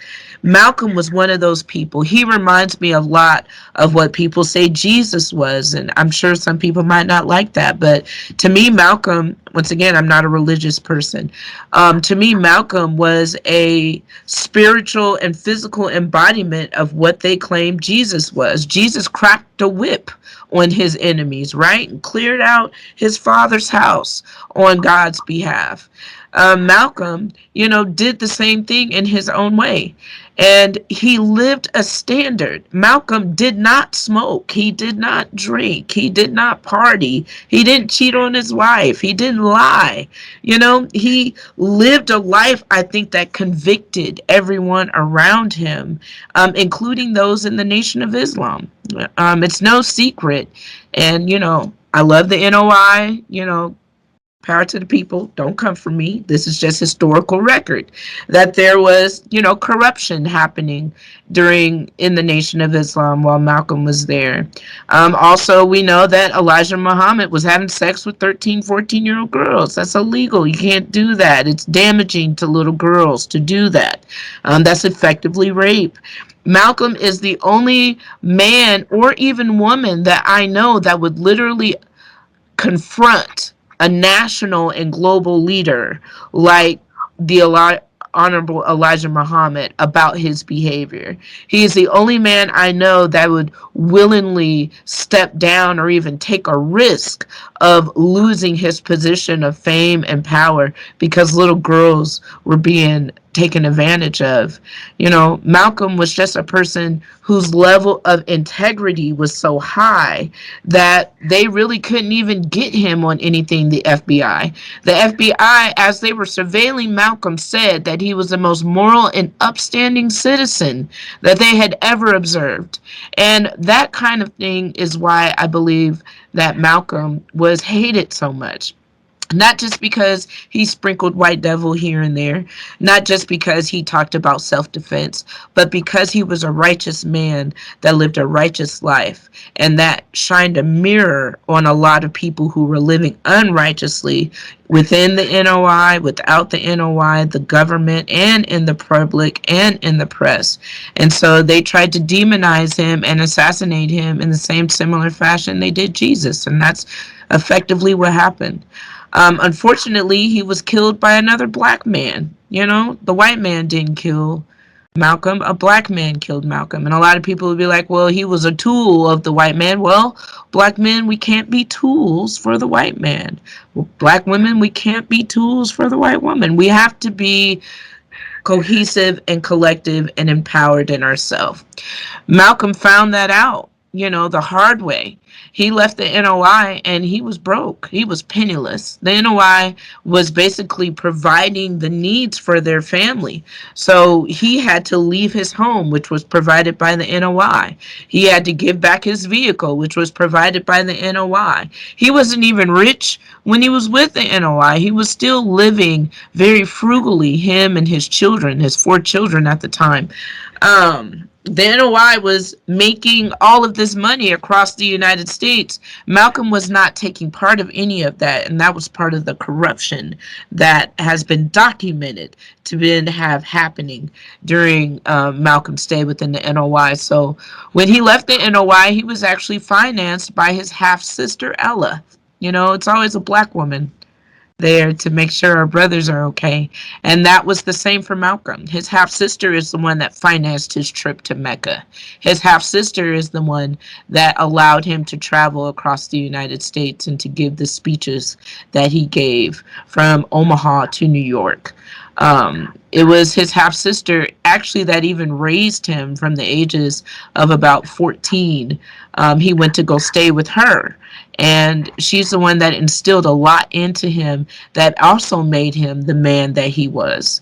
Malcolm was one of those people. He reminds me a lot of what people say Jesus was, and I'm sure some people might not like that, but to me, Malcolm, once again, I'm not a religious person. To me, Malcolm was a spiritual and physical embodiment of what they claimed Jesus was. Jesus cracked a whip on his enemies, right? And cleared out his father's house on God's behalf. Malcolm, did the same thing in his own way. And he lived a standard. Malcolm did not smoke. He did not drink. He did not party. He didn't cheat on his wife. He didn't lie. He lived a life, I think, that convicted everyone around him, including those in the Nation of Islam. It's no secret. And, I love the NOI, power to the people, don't come for me. This is just historical record that there was, corruption happening in the Nation of Islam while Malcolm was there. Also, we know that Elijah Muhammad was having sex with 13, 14-year-old girls. That's illegal. You can't do that. It's damaging to little girls to do that. That's effectively rape. Malcolm is the only man or even woman that I know that would literally confront a national and global leader like the Honorable Elijah Muhammad about his behavior. He is the only man I know that would willingly step down or even take a risk of losing his position of fame and power because little girls were being taken advantage of. Malcolm was just a person whose level of integrity was so high that they really couldn't even get him on anything, the FBI. The FBI, as they were surveilling Malcolm, said that he was the most moral and upstanding citizen that they had ever observed. And that kind of thing is why I believe that Malcolm was hated so much. Not just because he sprinkled white devil here and there, not just because he talked about self-defense, but because he was a righteous man that lived a righteous life, and that shined a mirror on a lot of people who were living unrighteously within the NOI, without the NOI, the government, and in the public, and in the press. And so they tried to demonize him and assassinate him in the same similar fashion they did Jesus, and that's effectively what happened. Unfortunately, he was killed by another black man. The white man didn't kill Malcolm. A black man killed Malcolm. And a lot of people would be like, well, he was a tool of the white man. Well, black men, we can't be tools for the white man. Black women, we can't be tools for the white woman. We have to be cohesive and collective and empowered in ourselves. Malcolm found that out, the hard way. He left the NOI and he was broke. He was penniless. The NOI was basically providing the needs for their family. So he had to leave his home, which was provided by the NOI. He had to give back his vehicle, which was provided by the NOI. He wasn't even rich when he was with the NOI. He was still living very frugally, him and his children, his 4 children at the time. The NOI was making all of this money across the United States. Malcolm was not taking part of any of that, and that was part of the corruption that has been documented to have happening during Malcolm's stay within the NOI. So when he left the NOI, he was actually financed by his half-sister, Ella. It's always a black woman there to make sure our brothers are okay. And that was the same for Malcolm. His half-sister is the one that financed his trip to Mecca. His half-sister is the one that allowed him to travel across the United States and to give the speeches that he gave from Omaha to New York. It was his half-sister actually that even raised him from the ages of about 14. He went to go stay with her. And she's the one that instilled a lot into him that also made him the man that he was.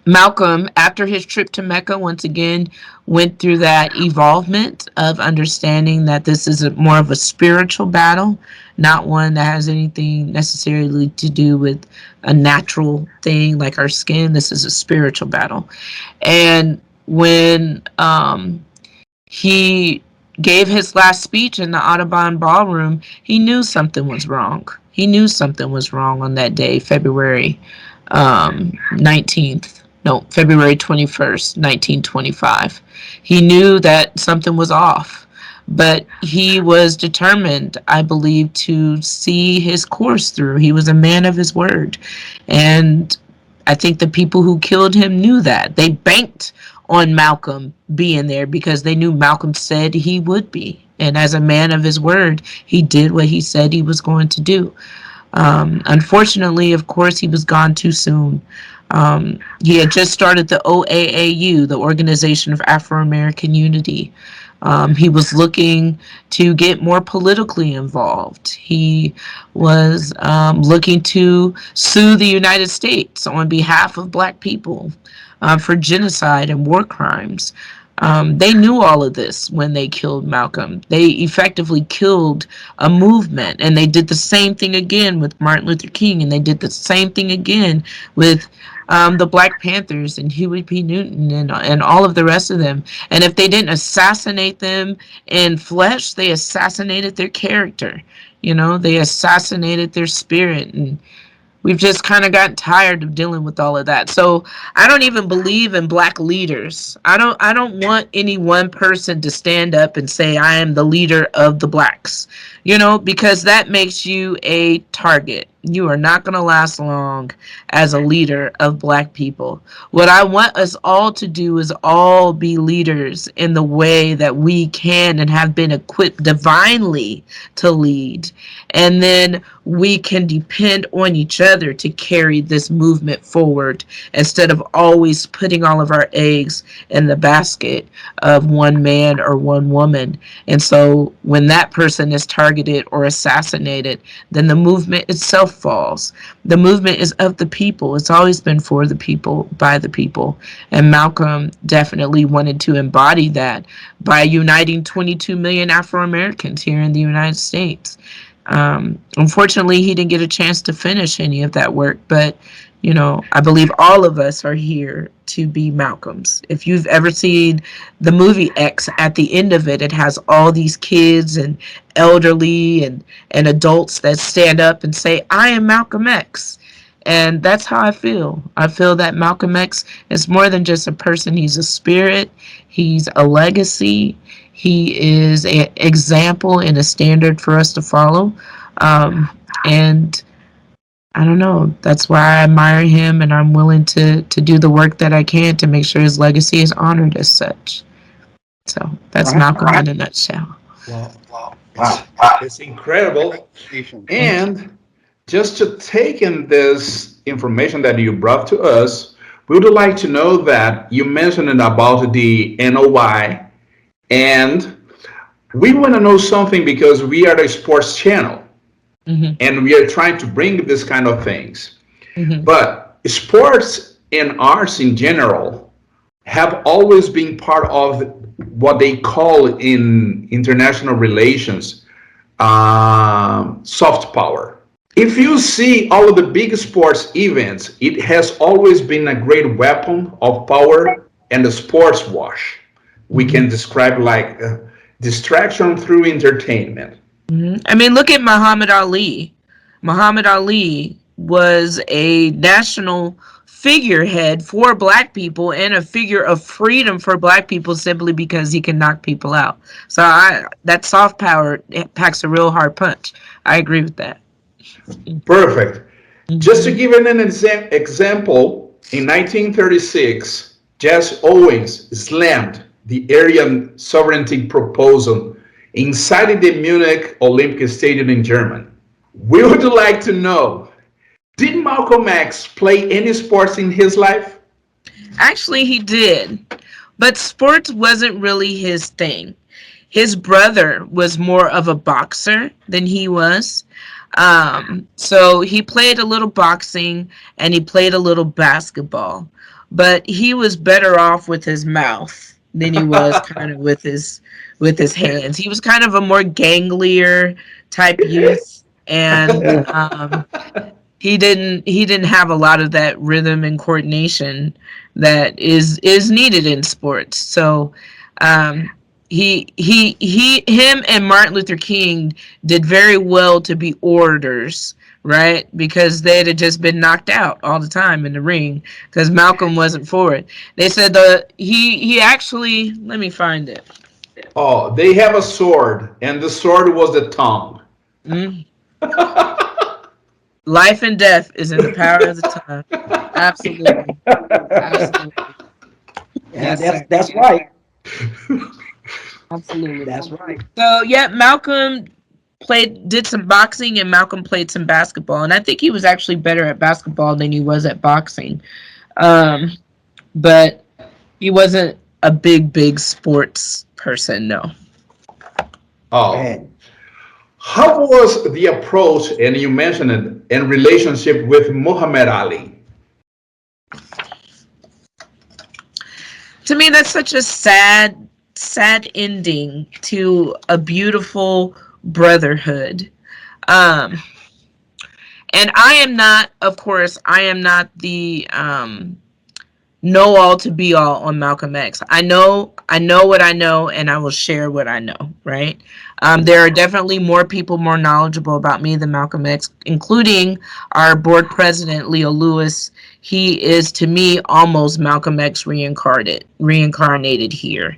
Malcolm, after his trip to Mecca, once again, went through that evolvement of understanding that this is more of a spiritual battle, not one that has anything necessarily to do with a natural thing like our skin. This is a spiritual battle. And when he gave his last speech in the Audubon Ballroom, he knew something was wrong. He knew something was wrong on that day, February 19th. No, February 21st, 1925. He knew that something was off, but he was determined, I believe, to see his course through. He was a man of his word. And I think the people who killed him knew that. They banked on Malcolm being there because they knew Malcolm said he would be. And as a man of his word, he did what he said he was going to do. Unfortunately, of course, he was gone too soon. He had just started the OAAU, the Organization of Afro-American Unity. He was looking to get more politically involved. He was looking to sue the United States on behalf of Black people for genocide and war crimes. They knew all of this when they killed Malcolm. They effectively killed a movement, and they did the same thing again with Martin Luther King, and they did the same thing again with the Black Panthers and Huey P. Newton and all of the rest of them. And if they didn't assassinate them in flesh, they assassinated their character. You know, they assassinated their spirit. And we've just kind of gotten tired of dealing with all of that. So I don't even believe in Black leaders. I don't want any one person to stand up and say, I am the leader of the Blacks, you know, because that makes you a target. You are not going to last long as a leader of Black people. What I want us all to do is all be leaders in the way that we can and have been equipped divinely to lead. And then we can depend on each other to carry this movement forward instead of always putting all of our eggs in the basket of one man or one woman. And so when that person is targeted or assassinated, then the movement itself falls. The movement is of the people. It's always been for the people, by the people. And Malcolm definitely wanted to embody that by uniting 22 million Afro-Americans here in the United States. Unfortunately, he didn't get a chance to finish any of that work, but you know, I believe all of us are here to be Malcolms. If you've ever seen the movie X, at the end of it, it has all these kids and elderly and adults that stand up and say, I am Malcolm X. And that's how I feel. I feel that Malcolm X is more than just a person. He's a spirit. He's a legacy. He is an example and a standard for us to follow. And I don't know. That's why I admire him, and I'm willing to do the work that I can to make sure his legacy is honored as such. So that's Malcolm in a nutshell. Wow. It's incredible. And just to take in this information that you brought to us, we would like to know that you mentioned about the NOI, and we want to know something because we are a sports channel. Mm-hmm. And we are trying to bring this kind of things. Mm-hmm. But sports and arts in general have always been part of what they call in international relations soft power. If you see all of the big sports events, it has always been a great weapon of power and a sports wash. We can describe like distraction through entertainment. Mm-hmm. I mean, look at Muhammad Ali. Muhammad Ali was a national figurehead for Black people and a figure of freedom for Black people simply because he can knock people out. So that soft power, it packs a real hard punch. I agree with that. Perfect. Mm-hmm. Just to give an example, in 1936, Jesse Owens slammed the Aryan sovereignty proposal inside the Munich Olympic Stadium in Germany. We would like to know, did Malcolm X play any sports in his life? Actually, he did, but sports wasn't really his thing. His brother was more of a boxer than he was. So he played a little boxing and he played a little basketball, but he was better off with his mouth than he was kind of with his hands. He was kind of a more ganglier type youth, and he didn't have a lot of that rhythm and coordination that is needed in sports. So him and Martin Luther King did very well to be orators, right? Because they'd have just been knocked out all the time in the ring because Malcolm wasn't for it. They said he actually, let me find it. Oh, they have a sword, and the sword was the tongue. Mm. Life and death is in the power of the tongue. Absolutely. Absolutely. Yeah, Yes, that's right. Absolutely. That's right. So yeah, Malcolm did some boxing, and Malcolm played some basketball, and I think he was actually better at basketball than he was at boxing. But he wasn't a big sports person, no. Oh. And How was the approach, and you mentioned it, in relationship with Muhammad Ali? To me, that's such a sad ending to a beautiful brotherhood. And I am not, of course, I am not the know all to be all on Malcolm X. I know what I know, and I will share what I know, right? There are definitely more people more knowledgeable about me than Malcolm X, including our board president, Leo Lewis. He is, to me, almost Malcolm X reincarnated here.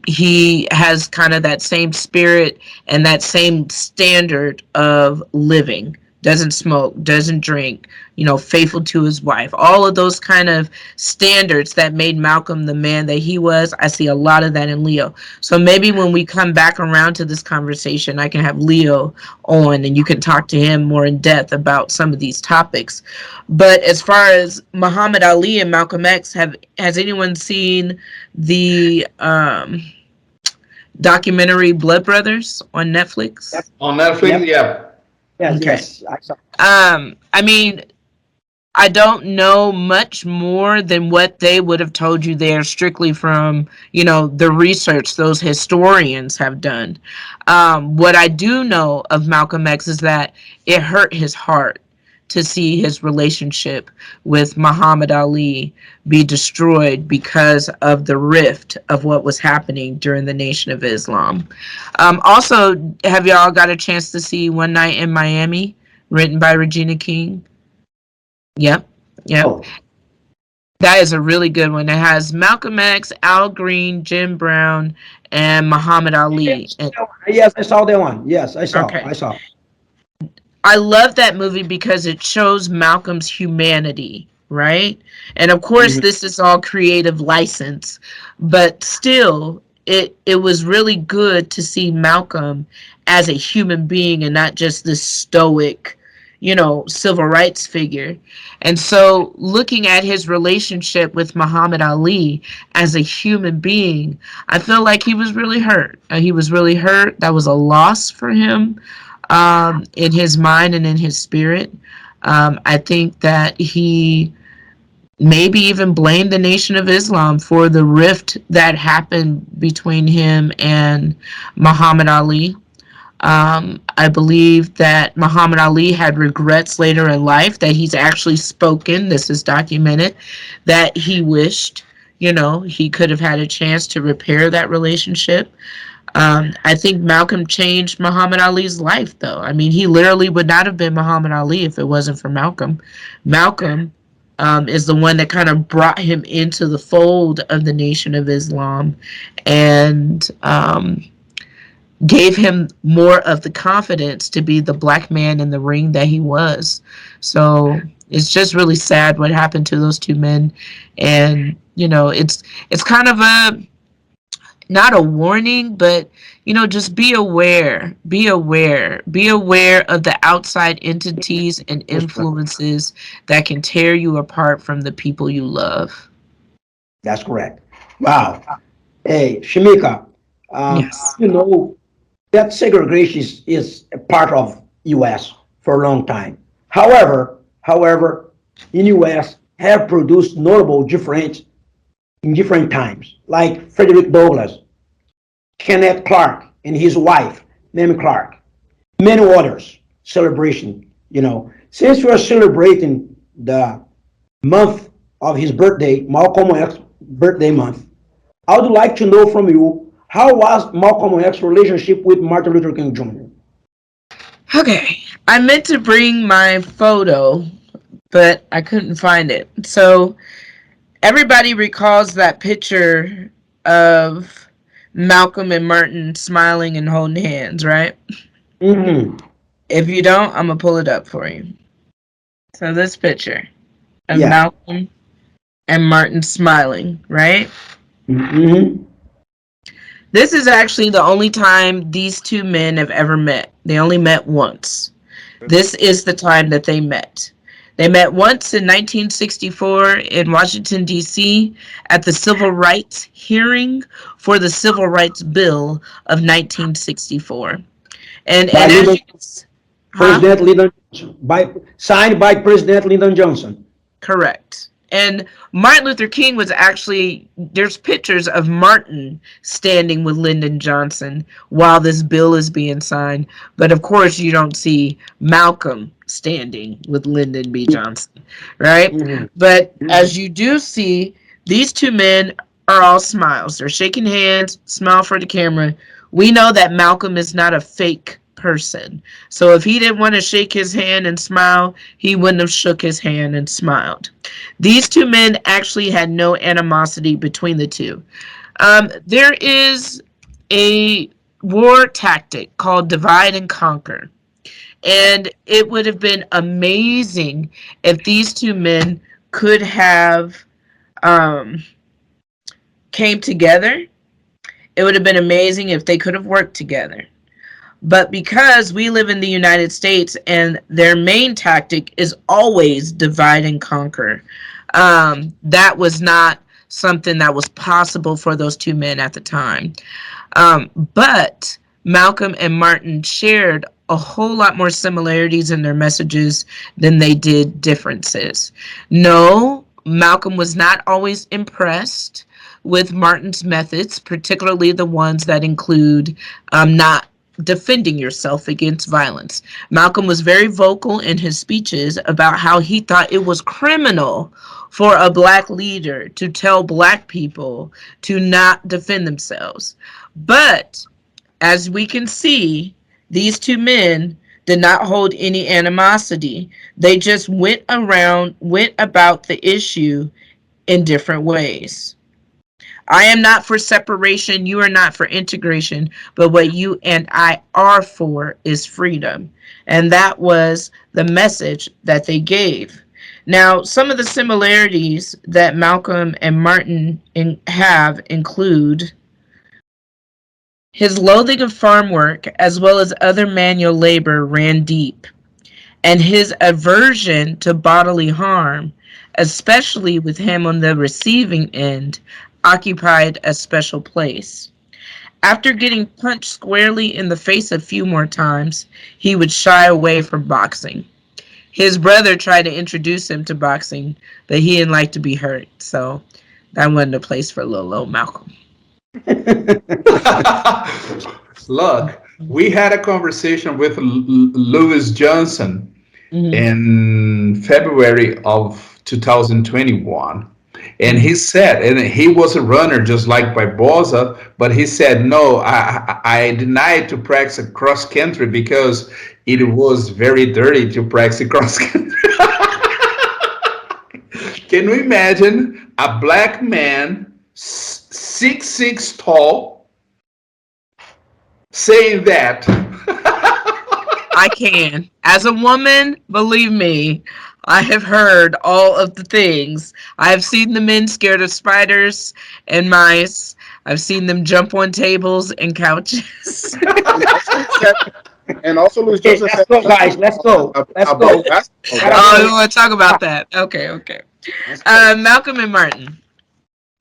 He has kind of that same spirit and that same standard of living. Doesn't smoke, doesn't drink, faithful to his wife. All of those kind of standards that made Malcolm the man that he was, I see a lot of that in Leo. So maybe when we come back around to this conversation, I can have Leo on and you can talk to him more in depth about some of these topics. But as far as Muhammad Ali and Malcolm X, has anyone seen the documentary Blood Brothers on Netflix? On Netflix, yeah. yes, Okay. yes, I saw. I mean, I don't know much more than what they would have told you there strictly from, the research those historians have done. What I do know of Malcolm X is that it hurt his heart to see his relationship with Muhammad Ali be destroyed because of the rift of what was happening during the Nation of Islam. Also, have y'all got a chance to see One Night in Miami, written by Regina King? Yep. Oh, That is a really good one. It has Malcolm X, Al Green, Jim Brown, and Muhammad Ali. And yes, I saw that one. Yes, I saw. Okay. I saw. I love that movie because it shows Malcolm's humanity, right? And of course, this is all creative license, but still, it was really good to see Malcolm as a human being and not just this stoic, civil rights figure. And so looking at his relationship with Muhammad Ali as a human being, I feel like he was really hurt. He was really hurt. That was a loss for him. In his mind and in his spirit. I think that he maybe even blamed the Nation of Islam for the rift that happened between him and Muhammad Ali. I believe that Muhammad Ali had regrets later in life that he's actually spoken, this is documented, that he wished, he could have had a chance to repair that relationship. I think Malcolm changed Muhammad Ali's life, though. I mean, he literally would not have been Muhammad Ali if it wasn't for Malcolm. Malcolm is the one that kind of brought him into the fold of the Nation of Islam and gave him more of the confidence to be the black man in the ring that he was. So it's just really sad what happened to those two men. And, it's kind of not a warning, but, just be aware of the outside entities and influences that can tear you apart from the people you love. That's correct. Wow. Hey, Schmeeka, Yes. That segregation is a part of U.S. for a long time. However, in U.S. have produced notable difference in different times, like Frederick Douglass, Kenneth Clark, and his wife, Mamie Clark, many others celebration. Since we are celebrating the month of his birthday, Malcolm X birthday month, I would like to know from you how was Malcolm X's relationship with Martin Luther King Jr.? Okay, I meant to bring my photo, but I couldn't find it. So everybody recalls that picture of Malcolm and Martin smiling and holding hands, right? Mm-hmm. If you don't, I'm going to pull it up for you. So this picture of Yeah. Malcolm and Martin smiling, right? Mm-hmm. This is actually the only time these two men have ever met. They only met once. This is the time that they met. They met once in 1964 in Washington, D.C. at the Civil Rights hearing for the Civil Rights Bill of 1964. And as you can see, President Lyndon Johnson, signed by President Lyndon Johnson. correct. And Martin Luther King was actually, there's pictures of Martin standing with Lyndon Johnson while this bill is being signed. But of course, you don't see Malcolm standing with Lyndon B. Johnson, right? Mm-hmm. But as you do see, these two men are all smiles. They're shaking hands, smile for the camera. We know that Malcolm is not a fake person. So if he didn't want to shake his hand and smile, he wouldn't have shook his hand and smiled. These two men actually had no animosity between the two. There is a war tactic called divide and conquer. And it would have been amazing if these two men could have came together. It would have been amazing if they could have worked together. But because we live in the United States and their main tactic is always divide and conquer, that was not something that was possible for those two men at the time. But Malcolm and Martin shared a whole lot more similarities in their messages than they did differences. No, Malcolm was not always impressed with Martin's methods, particularly the ones that include not defending yourself against violence. Malcolm was very vocal in his speeches about how he thought it was criminal for a black leader to tell black people to not defend themselves. But as we can see, these two men did not hold any animosity. They just went about the issue in different ways. I am not for separation. You are not for integration. But what you and I are for is freedom. And that was the message that they gave. Now, some of the similarities that Malcolm and Martin have include his loathing of farm work as well as other manual labor ran deep, and his aversion to bodily harm, especially with him on the receiving end, occupied a special place. After getting punched squarely in the face a few more times, he would shy away from boxing. His brother tried to introduce him to boxing, but he didn't like to be hurt, so that wasn't a place for little old Malcolm. Look, we had a conversation with Lewis Johnson in February of 2021. And he said, and he was a runner just like Barbosa, but he said, no, I denied to practice cross country because it was very dirty to practice cross country. Can you imagine a black man, 6'6" tall, saying that? I can. As a woman, believe me, I have heard all of the things. I have seen the men scared of spiders and mice. I've seen them jump on tables and couches. And also, Luis Okay, Joseph let's go, guys. Let's go. Let's go. Oh, we want to talk about that. Okay. Malcolm and Martin.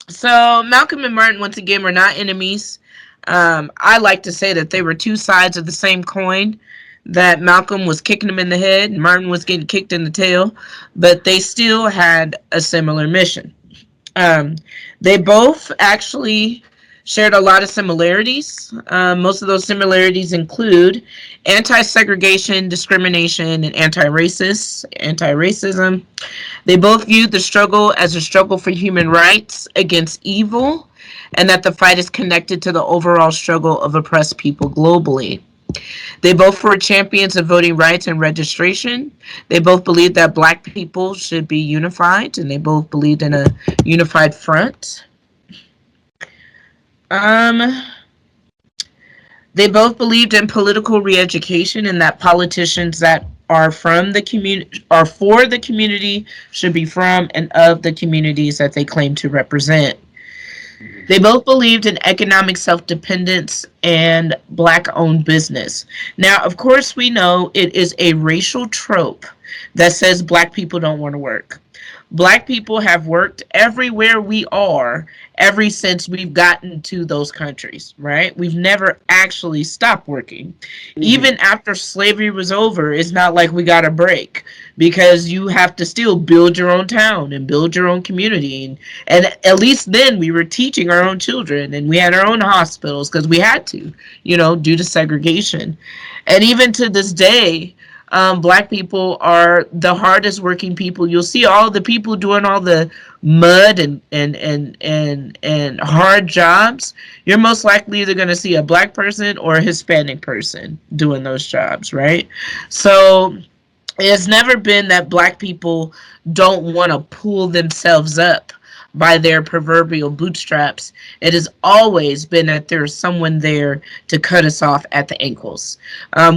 So Malcolm and Martin, once again, were not enemies. I like to say that they were two sides of the same coin, that Malcolm was kicking him in the head and Martin was getting kicked in the tail, but they still had a similar mission. They both actually shared a lot of similarities. Most of those similarities include anti-segregation, discrimination, and anti-racism. They both viewed the struggle as a struggle for human rights against evil and that the fight is connected to the overall struggle of oppressed people globally. They both were champions of voting rights and registration. They both believed that Black people should be unified, and they both believed in a unified front. They both believed in political re-education, and that politicians that are from the community, are for the community, should be from and of the communities that they claim to represent. They both believed in economic self-dependence and Black-owned business. Now, of course, we know it is a racial trope that says Black people don't want to work. Black people have worked everywhere we are ever since we've gotten to those countries, right? We've never actually stopped working. Even after slavery was over, it's not like we got a break, because you have to still build your own town and build your own community. And at least then we were teaching our own children, and we had our own hospitals because we had to, due to segregation. And even to this day, Black people are the hardest working people. You'll see all the people doing all the mud and hard jobs. You're most likely either going to see a Black person or a Hispanic person doing those jobs, right? So it's never been that Black people don't want to pull themselves up by their proverbial bootstraps. It has always been that there's someone there to cut us off at the ankles.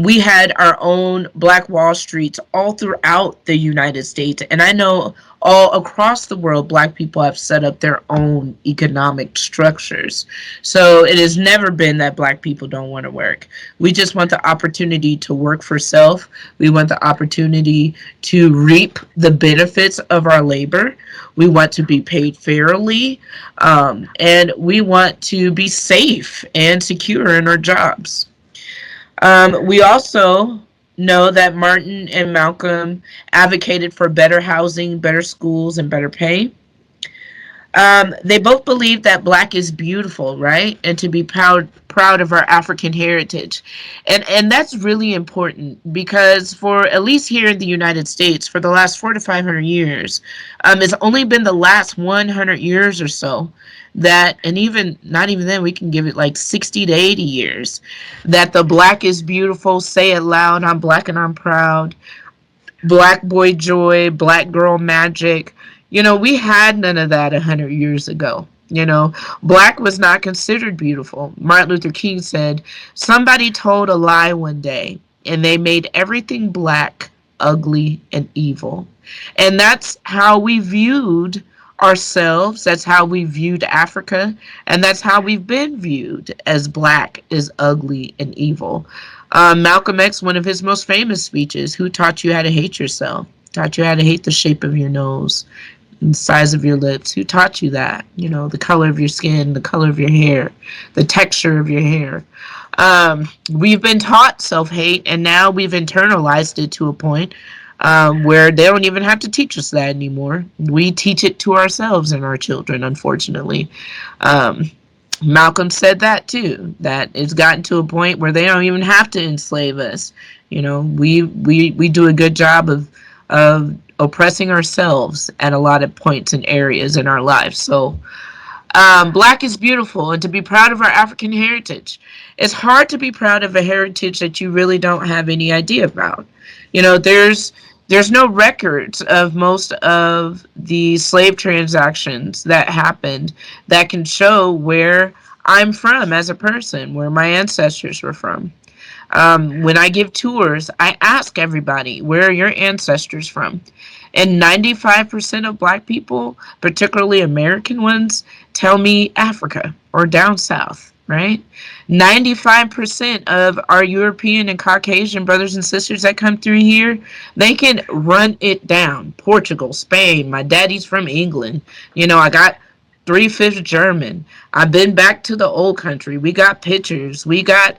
We had our own Black Wall Streets all throughout the United States, and I know all across the world, Black people have set up their own economic structures. So it has never been that Black people don't want to work. We just want the opportunity to work for self. We want the opportunity to reap the benefits of our labor. We want to be paid fairly, and we want to be safe and secure in our jobs. We also know that Martin and Malcolm advocated for better housing, better schools, and better pay. They both believe that Black is beautiful, right? And to be proud of our African heritage. And that's really important, because for at least here in the United States, for the last 400 to 500 years, it's only been the last 100 years or so that, and even not even then, we can give it like 60 to 80 years, that the Black is beautiful, say it loud, I'm Black and I'm proud, Black boy joy, Black girl magic. We had none of that 100 years ago. Black was not considered beautiful. Martin Luther King said, somebody told a lie one day, and they made everything Black ugly and evil. And that's how we viewed ourselves. That's how we viewed Africa. And that's how we've been viewed, as Black is ugly and evil. Malcom X, one of his most famous speeches, who taught you how to hate yourself? Taught you how to hate the shape of your nose, the size of your lips. Who taught you that? The color of your skin, the color of your hair, the texture of your hair. We've been taught self-hate, and now we've internalized it to a point where they don't even have to teach us that anymore. We teach it to ourselves and our children, unfortunately. Malcolm said that too, that it's gotten to a point where they don't even have to enslave us. We do a good job of oppressing ourselves at a lot of points and areas in our lives. So Black is beautiful, and to be proud of our African heritage. It's hard to be proud of a heritage that you really don't have any idea about. There's no records of most of the slave transactions that happened that can show where I'm from as a person, where my ancestors were from. When I give tours, I ask everybody, where are your ancestors from? And 95% of Black people, particularly American ones, tell me Africa or down south, right? 95% of our European and Caucasian brothers and sisters that come through here, they can run it down. Portugal, Spain, my daddy's from England. I got 3/5 German. I've been back to the old country. We got pictures. We got,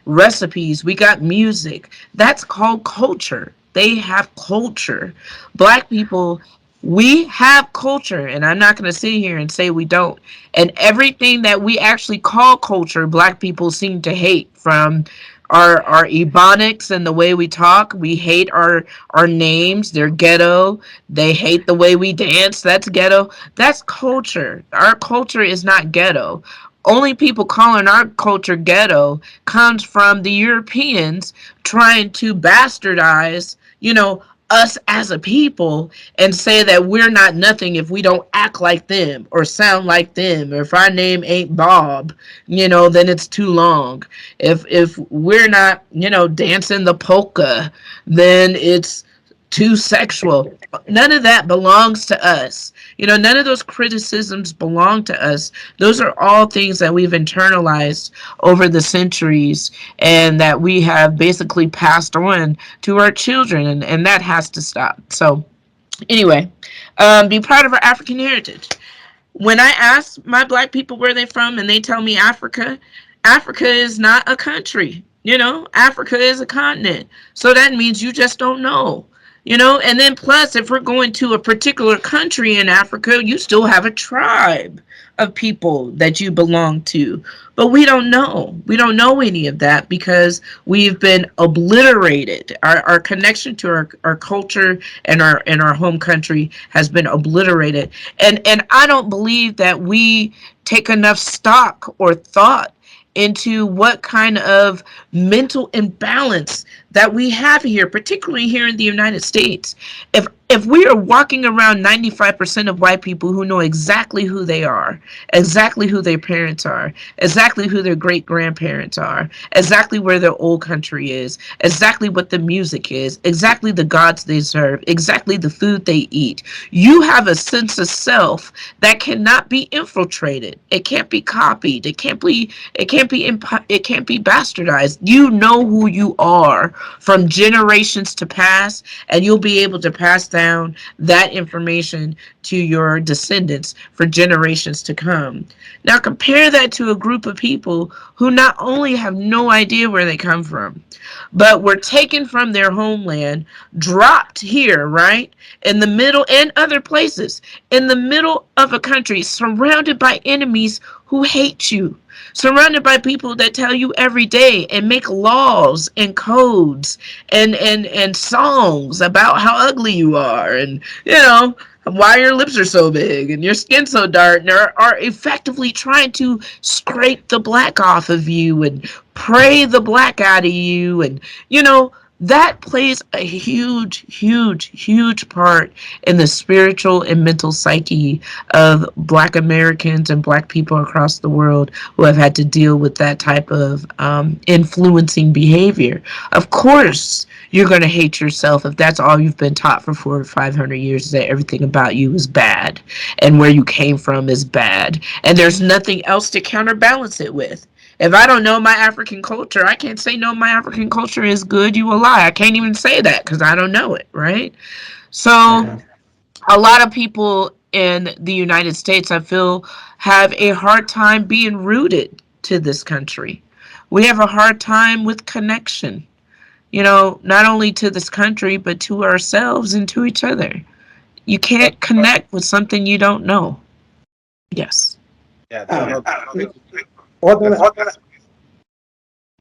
recipes. We got music. That's called culture. They have culture. Black people, we have culture, and I'm not going to sit here and say we don't. And everything that we actually call culture, Black people seem to hate, from our ebonics and the way we talk. We hate our names. They're ghetto. They hate the way we dance. That's ghetto. That's culture. Our culture is not ghetto. Only people calling our culture ghetto comes from the Europeans trying to bastardize, us as a people and say that we're not nothing if we don't act like them or sound like them, or if our name ain't Bob, then it's too long. If we're not, dancing the polka, then it's too sexual. None of that belongs to us. None of those criticisms belong to us. Those are all things that we've internalized over the centuries and that we have basically passed on to our children, and that has to stop. So anyway, be proud of our African heritage. When I ask my black people where they're from and they tell me Africa, Africa is not a country. Africa is a continent. So that means you just don't know. And then plus, if we're going to a particular country in Africa, you still have a tribe of people that you belong to. But we don't know. We don't know any of that because we've been obliterated. Our connection to our culture and our home country has been obliterated. And I don't believe that we take enough stock or thought into what kind of mental imbalance that we have here, particularly here in the United States. If we are walking around 95% of white people who know exactly who they are, exactly who their parents are, exactly who their great grandparents are, exactly where their old country is, exactly what the music is, exactly the gods they serve, exactly the food they eat, you have a sense of self that cannot be infiltrated. It can't be copied. It can't be bastardized. You know who you are from generations to past, and you'll be able to pass down that information to your descendants for generations to come. Now compare that to a group of people who not only have no idea where they come from, but were taken from their homeland, dropped here, right, in the middle, and other places, in the middle of a country surrounded by enemies who hate you, surrounded by people that tell you every day and make laws and codes and songs about how ugly you are, and why your lips are so big and your skin so dark, and are effectively trying to scrape the black off of you and pray the black out of you. And that plays a huge part in the spiritual and mental psyche of Black Americans and Black people across the world who have had to deal with that type of influencing behavior. Of course, you're going to hate yourself if that's all you've been taught for 400 or 500 years, is that everything about you is bad and where you came from is bad, and there's nothing else to counterbalance it with. If I don't know my African culture, I can't say no, my African culture is good. You a lie. I can't even say that because I don't know it, right? So a lot of people in the United States, I feel, have a hard time being rooted to this country. We have a hard time with connection, not only to this country, but to ourselves and to each other. You can't connect with something you don't know. Yes. Yeah.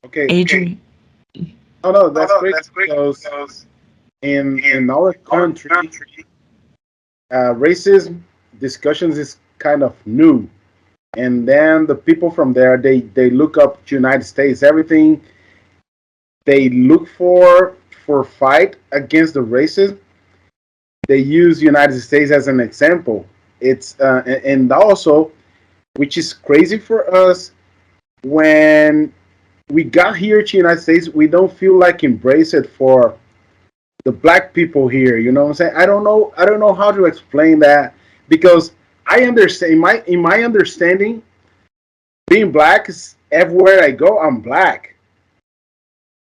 Okay. Adrian. Oh no, that's great because in our country, racism discussions is kind of new, and then the people from there they look up to United States. Everything they look for fight against the racism, they use United States as an example. It's and also, which is crazy for us, when we got here to the United States, we don't feel like embrace it for the black people here. You know what I'm saying? I don't know how to explain that, because I understand in my understanding, being black is everywhere I go, I'm black.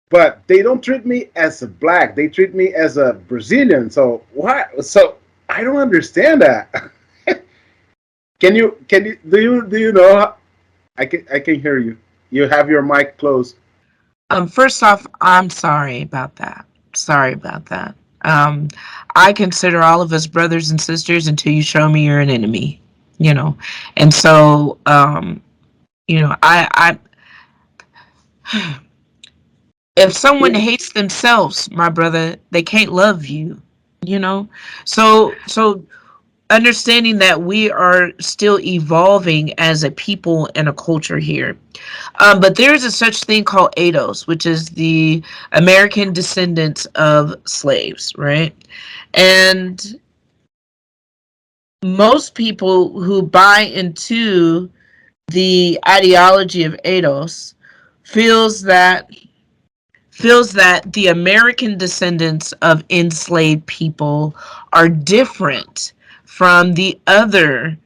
But they don't treat me as a black. They treat me as a Brazilian. So what? So I don't understand that. Do you know? I can hear you. You have your mic closed. First off, I'm sorry about that. I consider all of us brothers and sisters until you show me you're an enemy, And so, If someone hates themselves, my brother, they can't love you, you know? So understanding that we are still evolving as a people and a culture here. But there's a such thing called ADOS, which is the American descendants of slaves, right? And most people who buy into the ideology of ADOS feels that the American descendants of enslaved people are different from the other,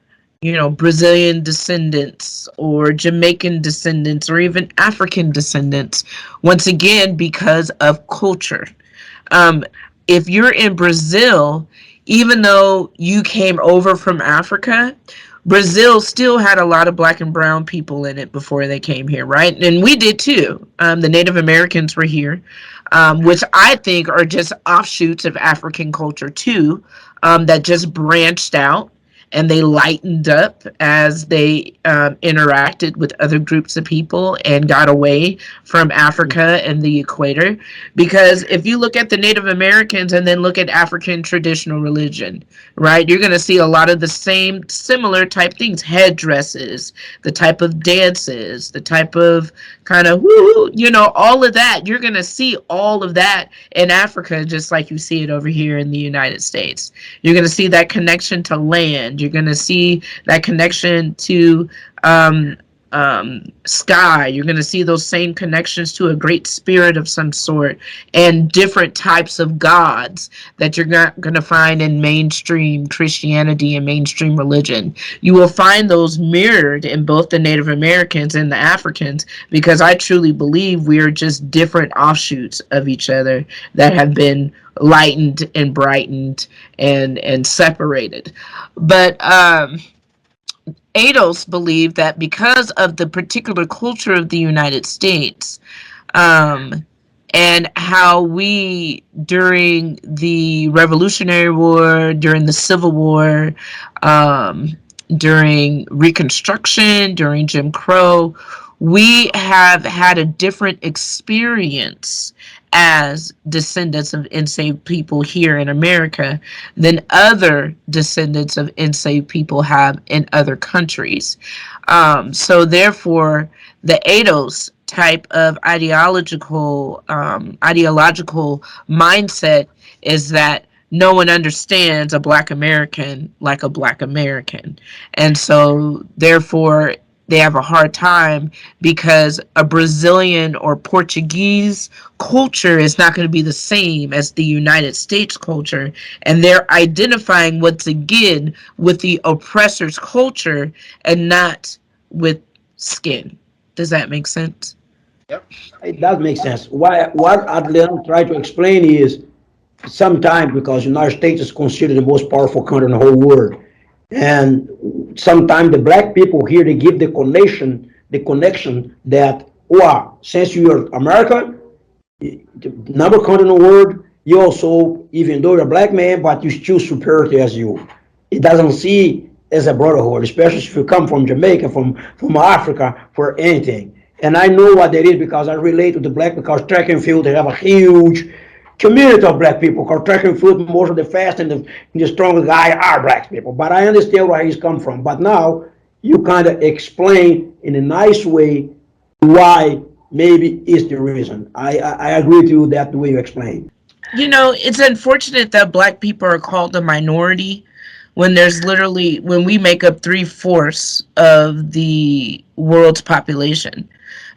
Brazilian descendants or Jamaican descendants or even African descendants, once again, because of culture. If you're in Brazil, even though you came over from Africa, Brazil still had a lot of black and brown people in it before they came here, right? And we did too. The Native Americans were here, which I think are just offshoots of African culture too, that just branched out and they lightened up as they interacted with other groups of people and got away from Africa and the equator. Because if you look at the Native Americans and then look at African traditional religion, right, you're going to see a lot of the same similar type things, headdresses, the type of dances, the type of kind of woo, all of that. You're going to see all of that in Africa just like you see it over here in the United States. You're going to see that connection to land. You're going to see that connection to sky. You're going to see those same connections to a great spirit of some sort and different types of gods that you're not going to find in mainstream Christianity and mainstream religion. You will find those mirrored in both the Native Americans and the Africans, because I truly believe we are just different offshoots of each other that have been lightened and brightened and separated. But ADOS believed that because of the particular culture of the United States, and how we, during the Revolutionary War, during the Civil War, during Reconstruction, during Jim Crow, we have had a different experience as descendants of enslaved people here in America than other descendants of enslaved people have in other countries. So therefore, the ADOS type of ideological mindset is that no one understands a Black American like a Black American. And so therefore, they have a hard time because a Brazilian or Portuguese culture is not going to be the same as the United States culture. And they're identifying once again with the oppressor's culture and not with skin. Does that make sense? Yep. It does make sense. What Adrian tried to explain is sometimes because the United States is considered the most powerful country in the whole world. And sometimes the black people here, they give the connection that, wow, since you're American, the number country in the world, you also, even though you're a black man, but you're still superior as you. It doesn't see as a brotherhood, especially if you come from Jamaica, from Africa, for anything. And I know what that is because I relate to the black, because track and field, they have a huge community of black people, because track and field, most of the fast and the strongest guy are black people. But I understand where he's come from. But now you kind of explain in a nice way why maybe is the reason. I agree with you that the way you explain. It's unfortunate that black people are called a minority when when we make up 3/4 of the world's population.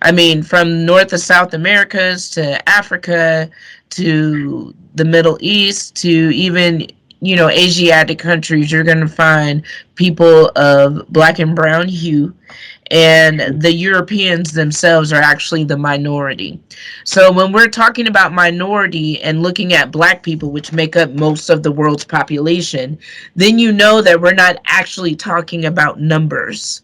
I mean, from North to South Americas to Africa to the Middle East to even, Asiatic countries, you're going to find people of black and brown hue. And the Europeans themselves are actually the minority. So when we're talking about minority and looking at black people, which make up most of the world's population, then you know that we're not actually talking about numbers.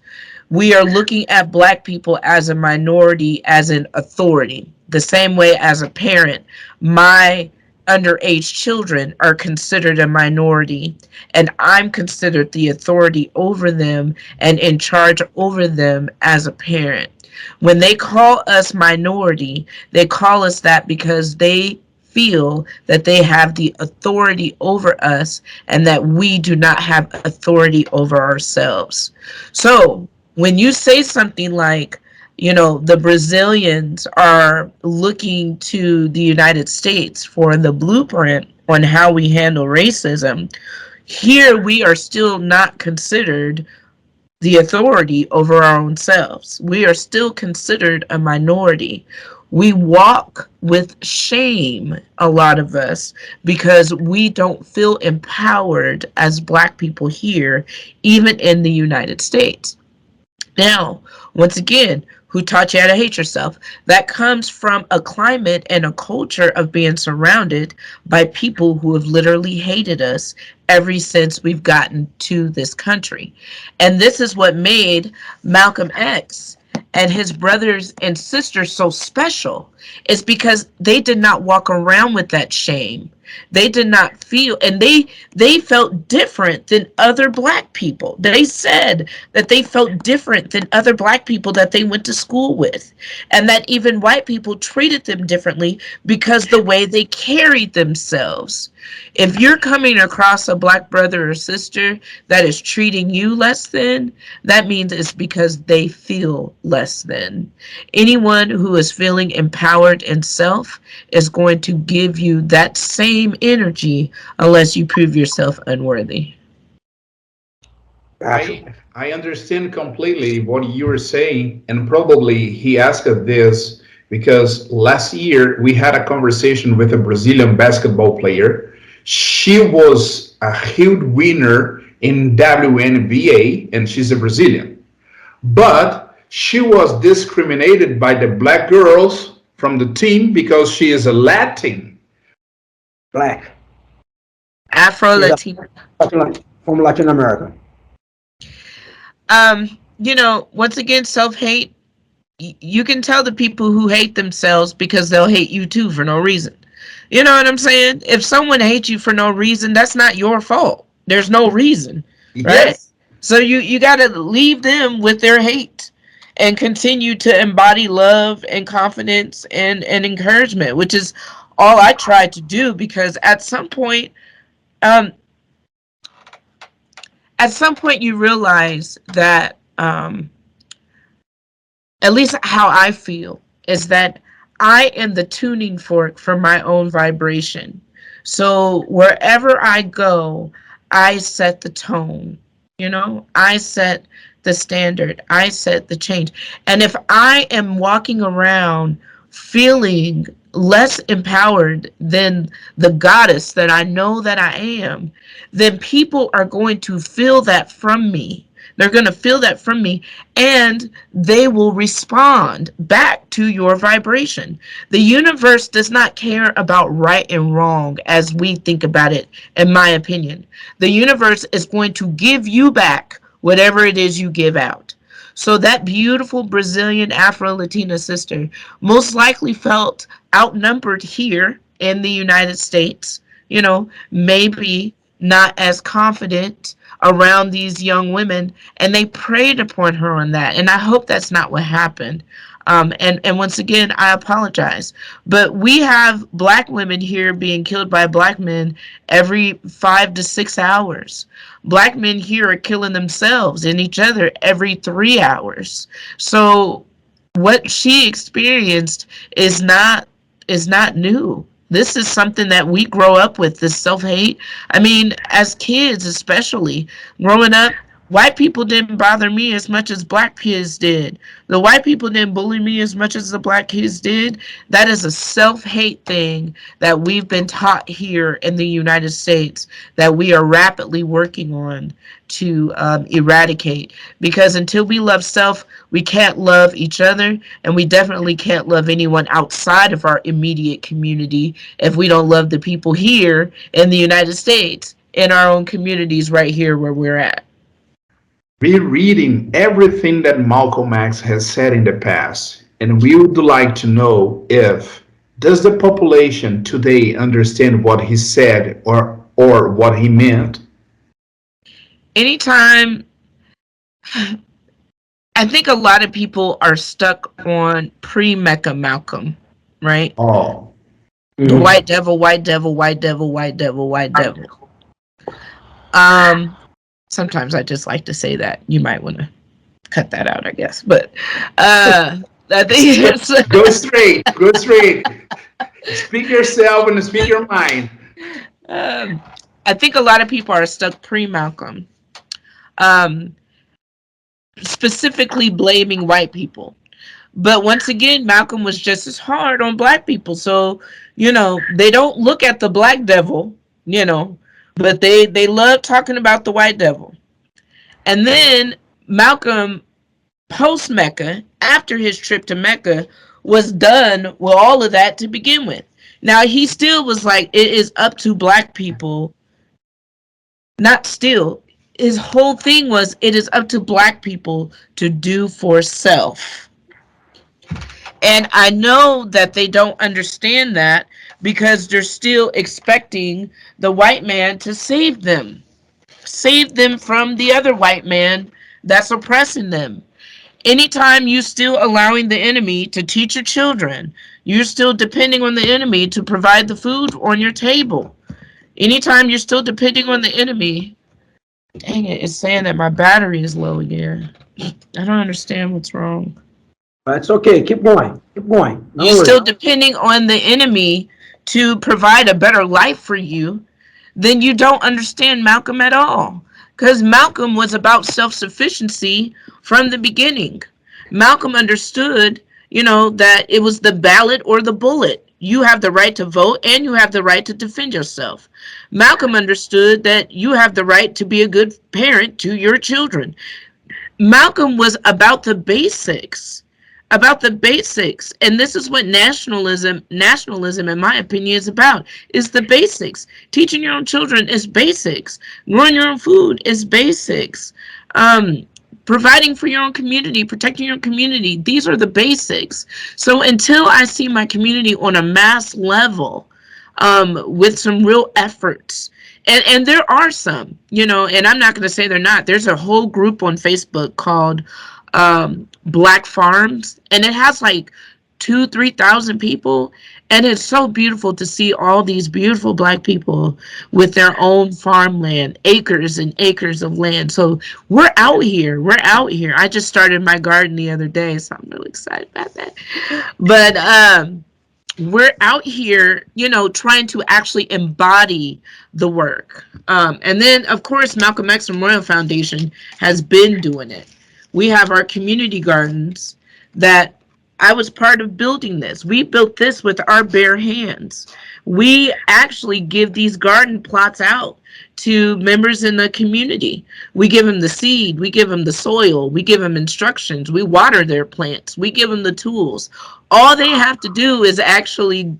We are looking at black people as a minority, as an authority. The same way as a parent, my underage children are considered a minority, and I'm considered the authority over them and in charge over them as a parent. When they call us minority, they call us that because they feel that they have the authority over us and that we do not have authority over ourselves. So when you say something like, the Brazilians are looking to the United States for the blueprint on how we handle racism, here we are still not considered the authority over our own selves. We are still considered a minority. We walk with shame, a lot of us, because we don't feel empowered as Black people here, even in the United States. Now, once again, who taught you how to hate yourself? That comes from a climate and a culture of being surrounded by people who have literally hated us ever since we've gotten to this country. And this is what made Malcom X and his brothers and sisters so special, is because they did not walk around with that shame. They did not feel, and they felt different than other Black people. They said that they felt different than other Black people that they went to school with, and that even white people treated them differently because the way they carried themselves. If you're coming across a Black brother or sister that is treating you less than, that means it's because they feel less than. Anyone who is feeling empowered in self is going to give you that same energy unless you prove yourself unworthy. I understand completely what you were saying, and probably he asked this because last year we had a conversation with a Brazilian basketball player. She was a huge winner in WNBA, and she's a Brazilian. But she was discriminated by the Black girls from the team because she is a Latin. Black. Afro-Latina. From Latin America. Once again, self-hate, you can tell the people who hate themselves because they'll hate you too for no reason. You know what I'm saying? If someone hates you for no reason, that's not your fault. There's no reason, right? Yes. So you got to leave them with their hate and continue to embody love and confidence and encouragement, which is all I try to do, because at some point you realize that, at least how I feel, is that I am the tuning fork for my own vibration. So wherever I go, I set the tone, I set the standard, I set the change. And if I am walking around feeling less empowered than the goddess that I know that I am, then people are going to feel that from me. They're going to feel that from me, and they will respond back to your vibration. The universe does not care about right and wrong as we think about it, in my opinion. The universe is going to give you back whatever it is you give out. So that beautiful Brazilian Afro-Latina sister most likely felt outnumbered here in the United States, maybe not as confident around these young women, and they preyed upon her on that. And I hope that's not what happened. And once again, I apologize. But we have Black women here being killed by Black men every 5 to 6 hours. Black men here are killing themselves and each other every 3 hours. So what she experienced is not new. This is something that we grow up with, this self-hate. I mean, as kids especially, growing up, white people didn't bother me as much as Black kids did. The white people didn't bully me as much as the Black kids did. That is a self-hate thing that we've been taught here in the United States that we are rapidly working on to eradicate. Because until we love self, we can't love each other, and we definitely can't love anyone outside of our immediate community if we don't love the people here in the United States, in our own communities right here where we're at. Rereading everything that Malcom X has said in the past, and we would like to know if does the population today understand what he said or what he meant? Anytime, I think a lot of people are stuck on pre-Mecca Malcolm, right? Oh, The white devil, white devil, white devil, white devil, white devil. Sometimes I just like to say that. You might want to cut that out, I guess. But I think it's go straight. Speak yourself and speak your mind. I think a lot of people are stuck pre-Malcolm, specifically blaming white people. But once again, Malcolm was just as hard on black people. So, they don't look at the black devil, but they love talking about the white devil. And then Malcolm, post-Mecca, after his trip to Mecca, was done with all of that to begin with. Now, he still was like, it is up to black people. Not still. His whole thing was, it is up to black people to do for self. And I know that they don't understand that because they're still expecting the white man to save them from the other white man that's oppressing them. Anytime you still allowing the enemy to teach your children, you're still depending on the enemy to provide the food on your table. Anytime you're still depending on the enemy, dang it, it's saying that my battery is low again. I don't understand what's wrong. It's okay. Keep going. You're still depending on the enemy to provide a better life for you, then you don't understand Malcolm at all. Because Malcolm was about self-sufficiency from the beginning. Malcolm understood, that it was the ballot or the bullet. You have the right to vote and you have the right to defend yourself. Malcolm understood that you have the right to be a good parent to your children. Malcolm was about the basics. And this is what nationalism, in my opinion, is about, is the basics. Teaching your own children is basics. Growing your own food is basics. Providing for your own community, protecting your own community, these are the basics. So until I see my community on a mass level, with some real efforts, and there are some, and I'm not going to say they're not. There's a whole group on Facebook called Black Farms, and it has like 2,000-3,000 people, and it's so beautiful to see all these beautiful black people with their own farmland, acres and acres of land. So we're out here. I just started my garden the other day, so I'm really excited about that. But we're out here, trying to actually embody the work. And then, of course, Malcolm X Memorial Foundation has been doing it. We have our community gardens that I was part of building this. We built this with our bare hands. We actually give these garden plots out to members in the community. We give them the seed, we give them the soil, we give them instructions, we water their plants, we give them the tools. All they have to do is actually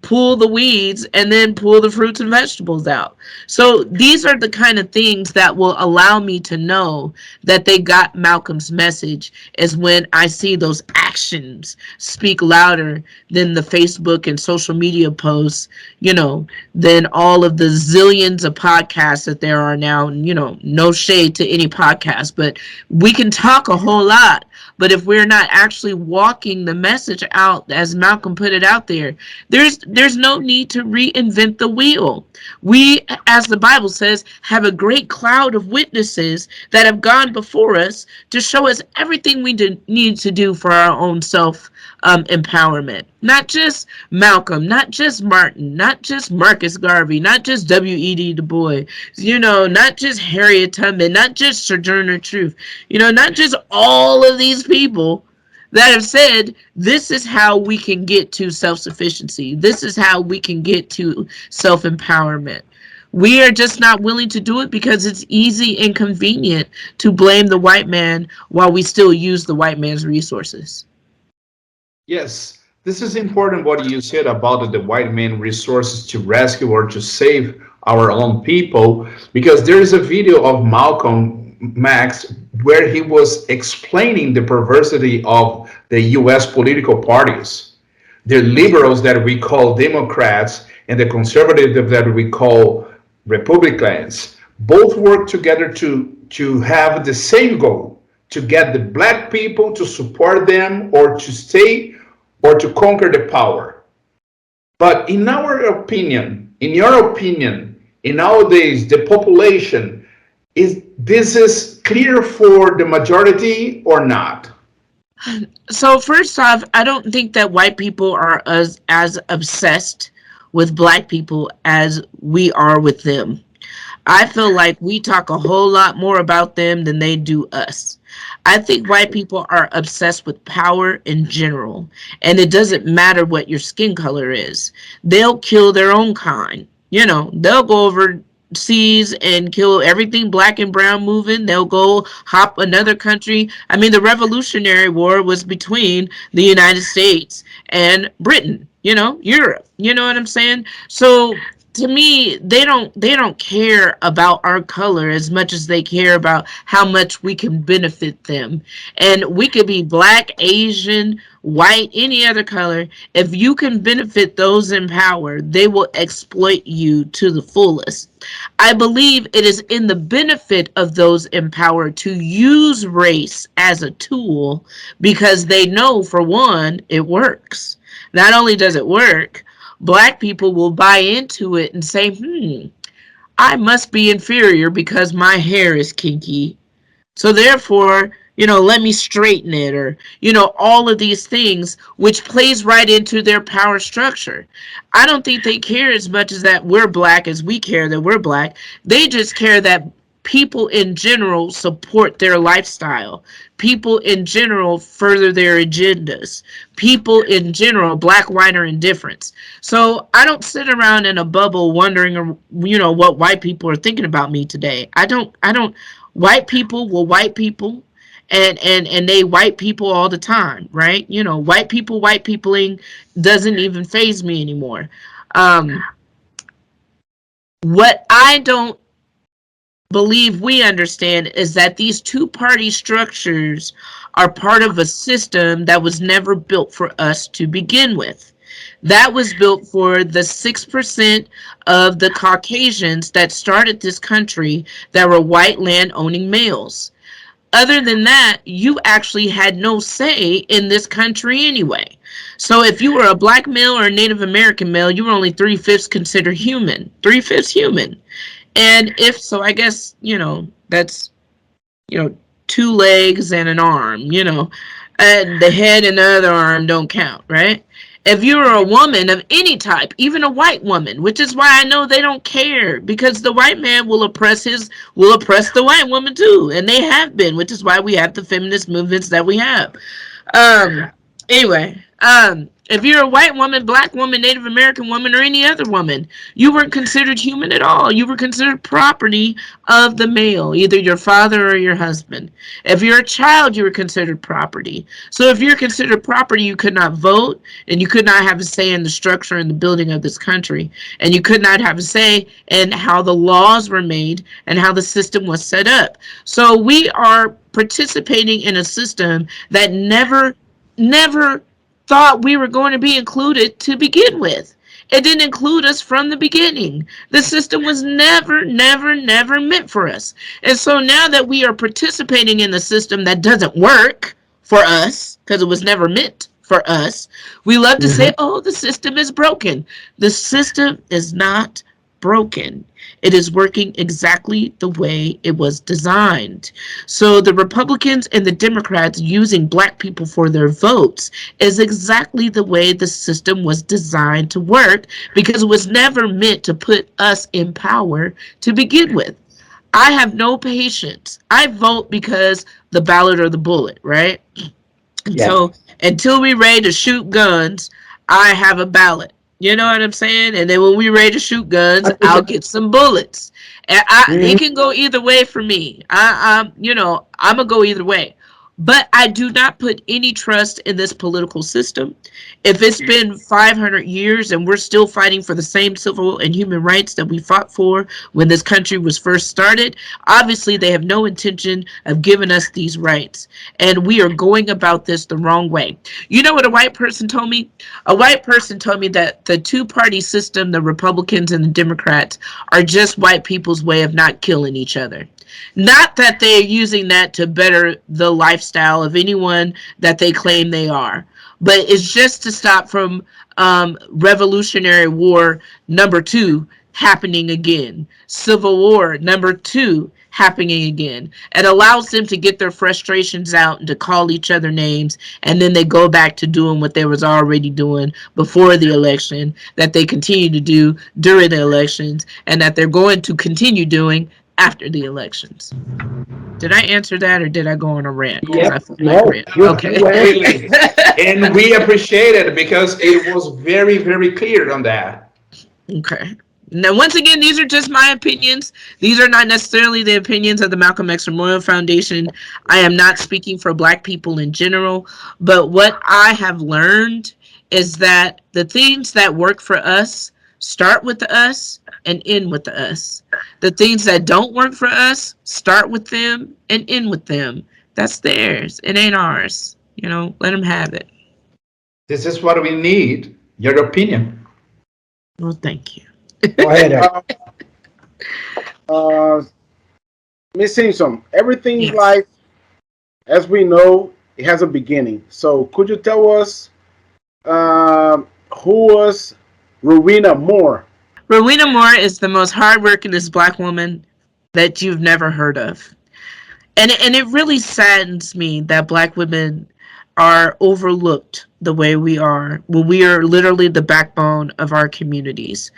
pull the weeds and then pull the fruits and vegetables out. So these are the kind of things that will allow me to know that they got Malcolm's message, is when I see those actions speak louder than the Facebook and social media posts, than all of the zillions of podcasts that there are now. No shade to any podcast, but we can talk a whole lot. But if we're not actually walking the message out, as Malcolm put it out there, there's no need to reinvent the wheel. We, as the Bible says, have a great cloud of witnesses that have gone before us to show us everything we need to do for our own self-empowerment. Not just Malcolm, not just Martin, not just Marcus Garvey, not just W.E.B. Du Bois, not just Harriet Tubman, not just Sojourner Truth, not just all of these people that have said, this is how we can get to self-sufficiency. This is how we can get to self-empowerment. We are just not willing to do it because it's easy and convenient to blame the white man while we still use the white man's resources. Yes, this is important what you said about the white man resources to rescue or to save our own people, because there is a video of Malcom X where he was explaining the perversity of the US political parties. the liberals that we call Democrats and the conservatives that we call Republicans, both work together to have the same goal, to get the black people to support them or to stay or to conquer the power. But in our opinion, in your opinion, in nowadays, the population, this is clear for the majority or not? So first off, I don't think that white people are as obsessed with black people as we are with them. I feel like we talk a whole lot more about them than they do us. I think white people are obsessed with power in general, and it doesn't matter what your skin color is. They'll kill their own kind. You know, they'll go overseas and kill everything black and brown moving. They'll go hop another country. I mean, the Revolutionary War was between the United States and Britain, you know, Europe. You know what I'm saying? So to me, they don't care about our color as much as they care about how much we can benefit them. And we could be black, Asian, white, any other color. If you can benefit those in power, they will exploit you to the fullest. I believe it is in the benefit of those in power to use race as a tool because they know, for one, it works. Not only does it work, black people will buy into it and say, I must be inferior because my hair is kinky. So therefore, you know, let me straighten it, or, you know, all of these things, which plays right into their power structure. I don't think they care as much as that we're black as we care that we're black. They just care that people in general support their lifestyle. People in general further their agendas. People in general, black, white, or indifference. So I don't sit around in a bubble wondering, you know, what white people are thinking about me today. I don't. White people will white people, and they white people all the time, right? You know, white peopling doesn't even faze me anymore. What I don't believe we understand is that these two-party structures are part of a system that was never built for us to begin with. That was built for the 6% of the Caucasians that started this country that were white land-owning males. Other than that, you actually had no say in this country anyway. So if you were a black male or a Native American male, you were only 3/5 considered human. 3/5 human. And if so, I guess, you know, that's, you know, 2 legs and an arm, you know, and the head and the other arm don't count, right? If you're a woman of any type, even a white woman, which is why I know they don't care, because the white man will oppress the white woman too, and they have been, which is why we have the feminist movements that we have. Anyway, if you're a white woman, black woman, Native American woman, or any other woman, you weren't considered human at all. You were considered property of the male, either your father or your husband. If you're a child, you were considered property. So if you're considered property, you could not vote, and you could not have a say in the structure and the building of this country. And you could not have a say in how the laws were made and how the system was set up. So we are participating in a system that never thought we were going to be included to begin with. It didn't include us from the beginning. The system was never meant for us. And so now that we are participating in the system that doesn't work for us, because it was never meant for us, we love to say, oh, the system is broken. The system is not broken. It is working exactly the way it was designed. So the Republicans and the Democrats using black people for their votes is exactly the way the system was designed to work, because it was never meant to put us in power to begin with. I have no patience. I vote because the ballot or the bullet, right? Yeah. So until we're ready to shoot guns, I have a ballot. You know what I'm saying? And then when we ready to shoot guns, I'll get some bullets. And it can go either way for me. You know, I'm gonna go either way. But I do not put any trust in this political system. If it's been 500 years and we're still fighting for the same civil and human rights that we fought for when this country was first started, obviously they have no intention of giving us these rights. And we are going about this the wrong way. You know what a white person told me? A white person told me that the two-party system, the Republicans and the Democrats, are just white people's way of not killing each other. Not that they're using that to better the lifestyle of anyone that they claim they are, but it's just to stop from Revolutionary War #2 happening again, Civil War #2 happening again. It allows them to get their frustrations out and to call each other names, and then they go back to doing what they was already doing before the election, that they continue to do during the elections, and that they're going to continue doing after the elections. Did I answer that, or did I go on a rant? Yeah, Okay. And we appreciate it because it was very, very clear on that. Okay. Now, once again, these are just my opinions. These are not necessarily the opinions of the Malcom X Memorial Foundation. I am not speaking for Black people in general, but what I have learned is that the things that work for us start with the us and end with the us. The things that don't work for us, start with them and end with them. That's theirs. It ain't ours. You know, let them have it. This is what we need, your opinion. Well, thank you. Go ahead. Miss Simpson, everything's Yes. life, as we know, it has a beginning. So could you tell us who was Rowena Moore? Rowena Moore is the most hardworkingest Black woman that you've never heard of. And it really saddens me that Black women are overlooked the way we are. Well, we are literally the backbone of our communities.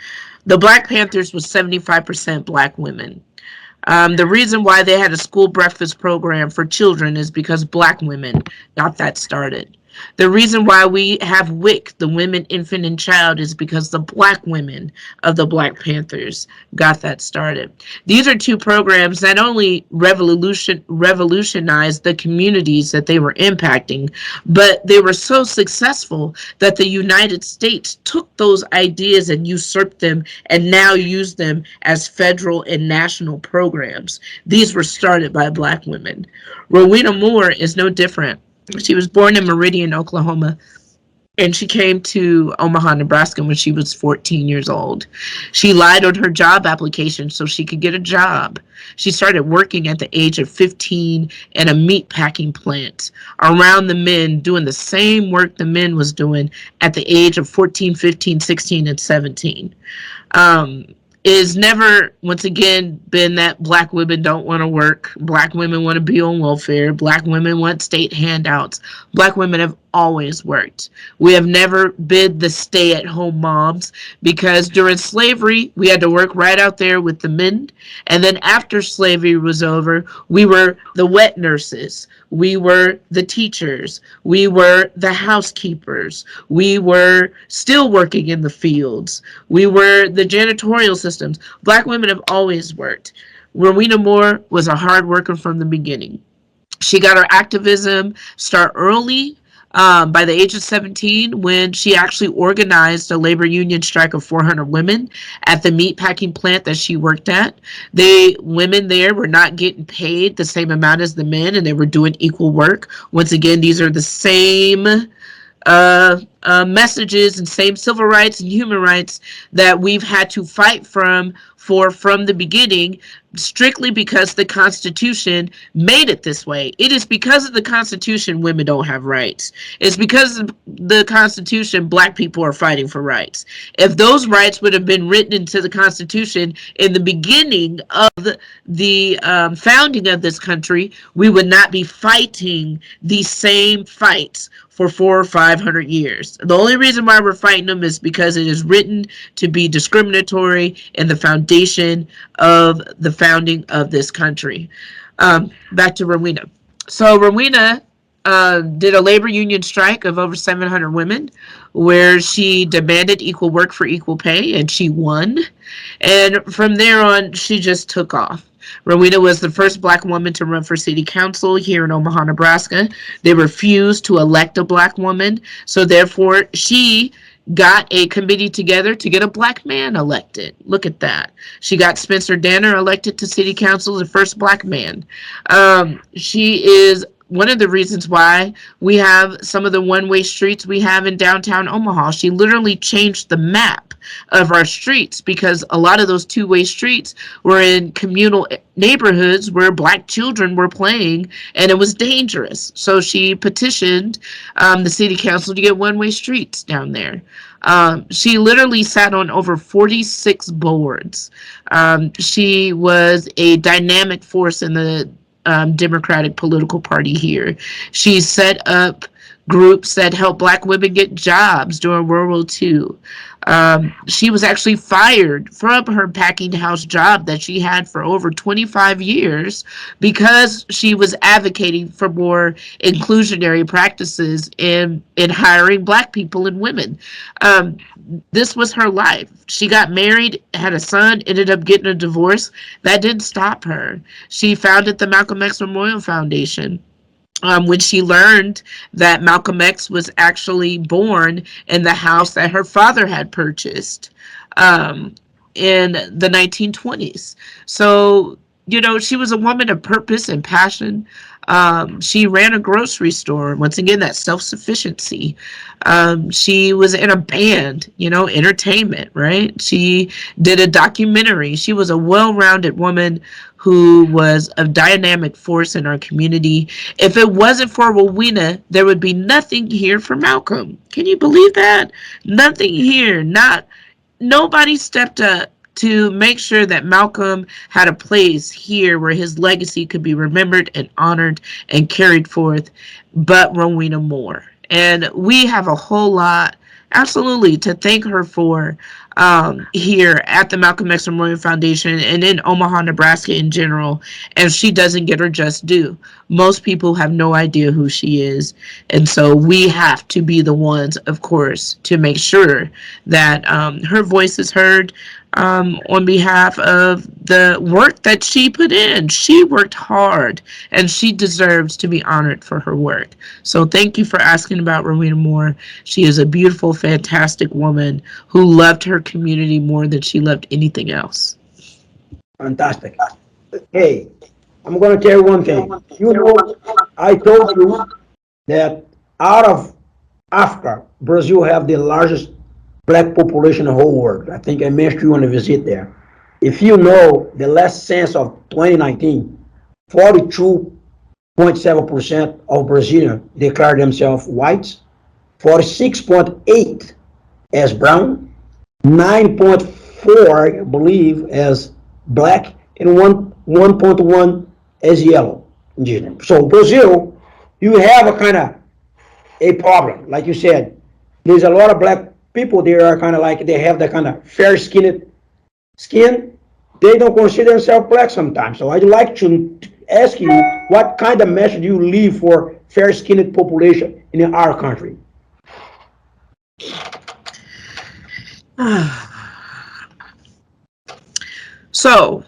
The Black Panthers was 75% Black women. The reason why they had a school breakfast program for children is because Black women got that started. The reason why we have WIC, the Women, Infant, and Child, is because the Black women of the Black Panthers got that started. These are two programs that not only revolutionized the communities that they were impacting, but they were so successful that the United States took those ideas and usurped them and now use them as federal and national programs. These were started by Black women. Rowena Moore is no different. She was born in Meridian, Oklahoma, and she came to Omaha, Nebraska when she was 14 years old. She lied on her job application so she could get a job. She started working at the age of 15 in a meat packing plant around the men, doing the same work the men was doing at the age of 14, 15, 16, and 17. Is never, once again, been that Black women don't want to work. Black women want to be on welfare. Black women want state handouts. Black women have always worked. We have never been the stay-at-home moms because during slavery, we had to work right out there with the men. And then after slavery was over, we were the wet nurses. We were the teachers. We were the housekeepers. We were still working in the fields. We were the janitorial systems. Black women have always worked. Rowena Moore was a hard worker from the beginning. She got her activism start early. By the age of 17, when she actually organized a labor union strike of 400 women at the meatpacking plant that she worked at. Women there were not getting paid the same amount as the men, and they were doing equal work. Once again, these are the same messages and same civil rights and human rights that we've had to fight from the beginning, strictly because the Constitution made it this way. It is because of the Constitution women don't have rights. It's because of the Constitution Black people are fighting for rights. If those rights would have been written into the Constitution in the beginning of the founding of this country, we would not be fighting these same fights for 400 or 500 years. The only reason why we're fighting them is because it is written to be discriminatory in the foundation of the founding of this country. Back to Rowena. So Rowena did a labor union strike of over 700 women where she demanded equal work for equal pay, and she won. And from there on, she just took off. Rowena was the first Black woman to run for city council here in Omaha, Nebraska. They refused to elect a Black woman, so therefore she got a committee together to get a Black man elected. Look at that. She got Spencer Danner elected to city council, the first Black man. She is one of the reasons why we have some of the one-way streets we have in downtown Omaha. She literally changed the map of our streets because a lot of those two-way streets were in communal neighborhoods where Black children were playing, and it was dangerous. So she petitioned the city council to get one-way streets down there. She literally sat on over 46 boards. She was a dynamic force in the Democratic political party here. She set up groups that helped Black women get jobs during World War II. She was actually fired from her packing house job that she had for over 25 years because she was advocating for more inclusionary practices in hiring Black people and women. This was her life. She got married, had a son, ended up getting a divorce. That didn't stop her. She founded the Malcom X Memorial Foundation. When she learned that Malcolm X was actually born in the house that her father had purchased in the 1920s. So, you know, she was a woman of purpose and passion. She ran a grocery store. Once again, that self-sufficiency. She was in a band, you know, entertainment, right? She did a documentary. She was a well-rounded woman who was a dynamic force in our community. If it wasn't for Rowena, there would be nothing here for Malcolm. Can you believe that? Nothing here. Nobody stepped up to make sure that Malcolm had a place here where his legacy could be remembered and honored and carried forth, but Rowena Moore. And we have a whole lot, absolutely, to thank her for here at the Malcolm X Memorial Foundation and in Omaha, Nebraska in general. And she doesn't get her just due. Most people have no idea who she is. And so we have to be the ones, of course, to make sure that her voice is heard on behalf of the work that she put in. She worked hard, and she deserves to be honored for her work. So thank you for asking about Rowena Moore. She is a beautiful, fantastic woman who loved her community more than she loved anything else. Fantastic. Hey, I'm going to tell you one thing. You know, I told you that out of Africa, Brazil have the largest Black population in the whole world. I think I mentioned you on a visit there. If you know, the last census of 2019, 42.7% of Brazilians declare themselves whites, 46.8% as brown, 9.4%, I believe, as Black, and 1.1% as yellow, indigenous. So Brazil, you have a kind of a problem. Like you said, there's a lot of Black people there are kind of like, they have that kind of fair-skinned skin. They don't consider themselves Black sometimes. So I'd like to ask you, what kind of message do you leave for fair-skinned population in our country? So,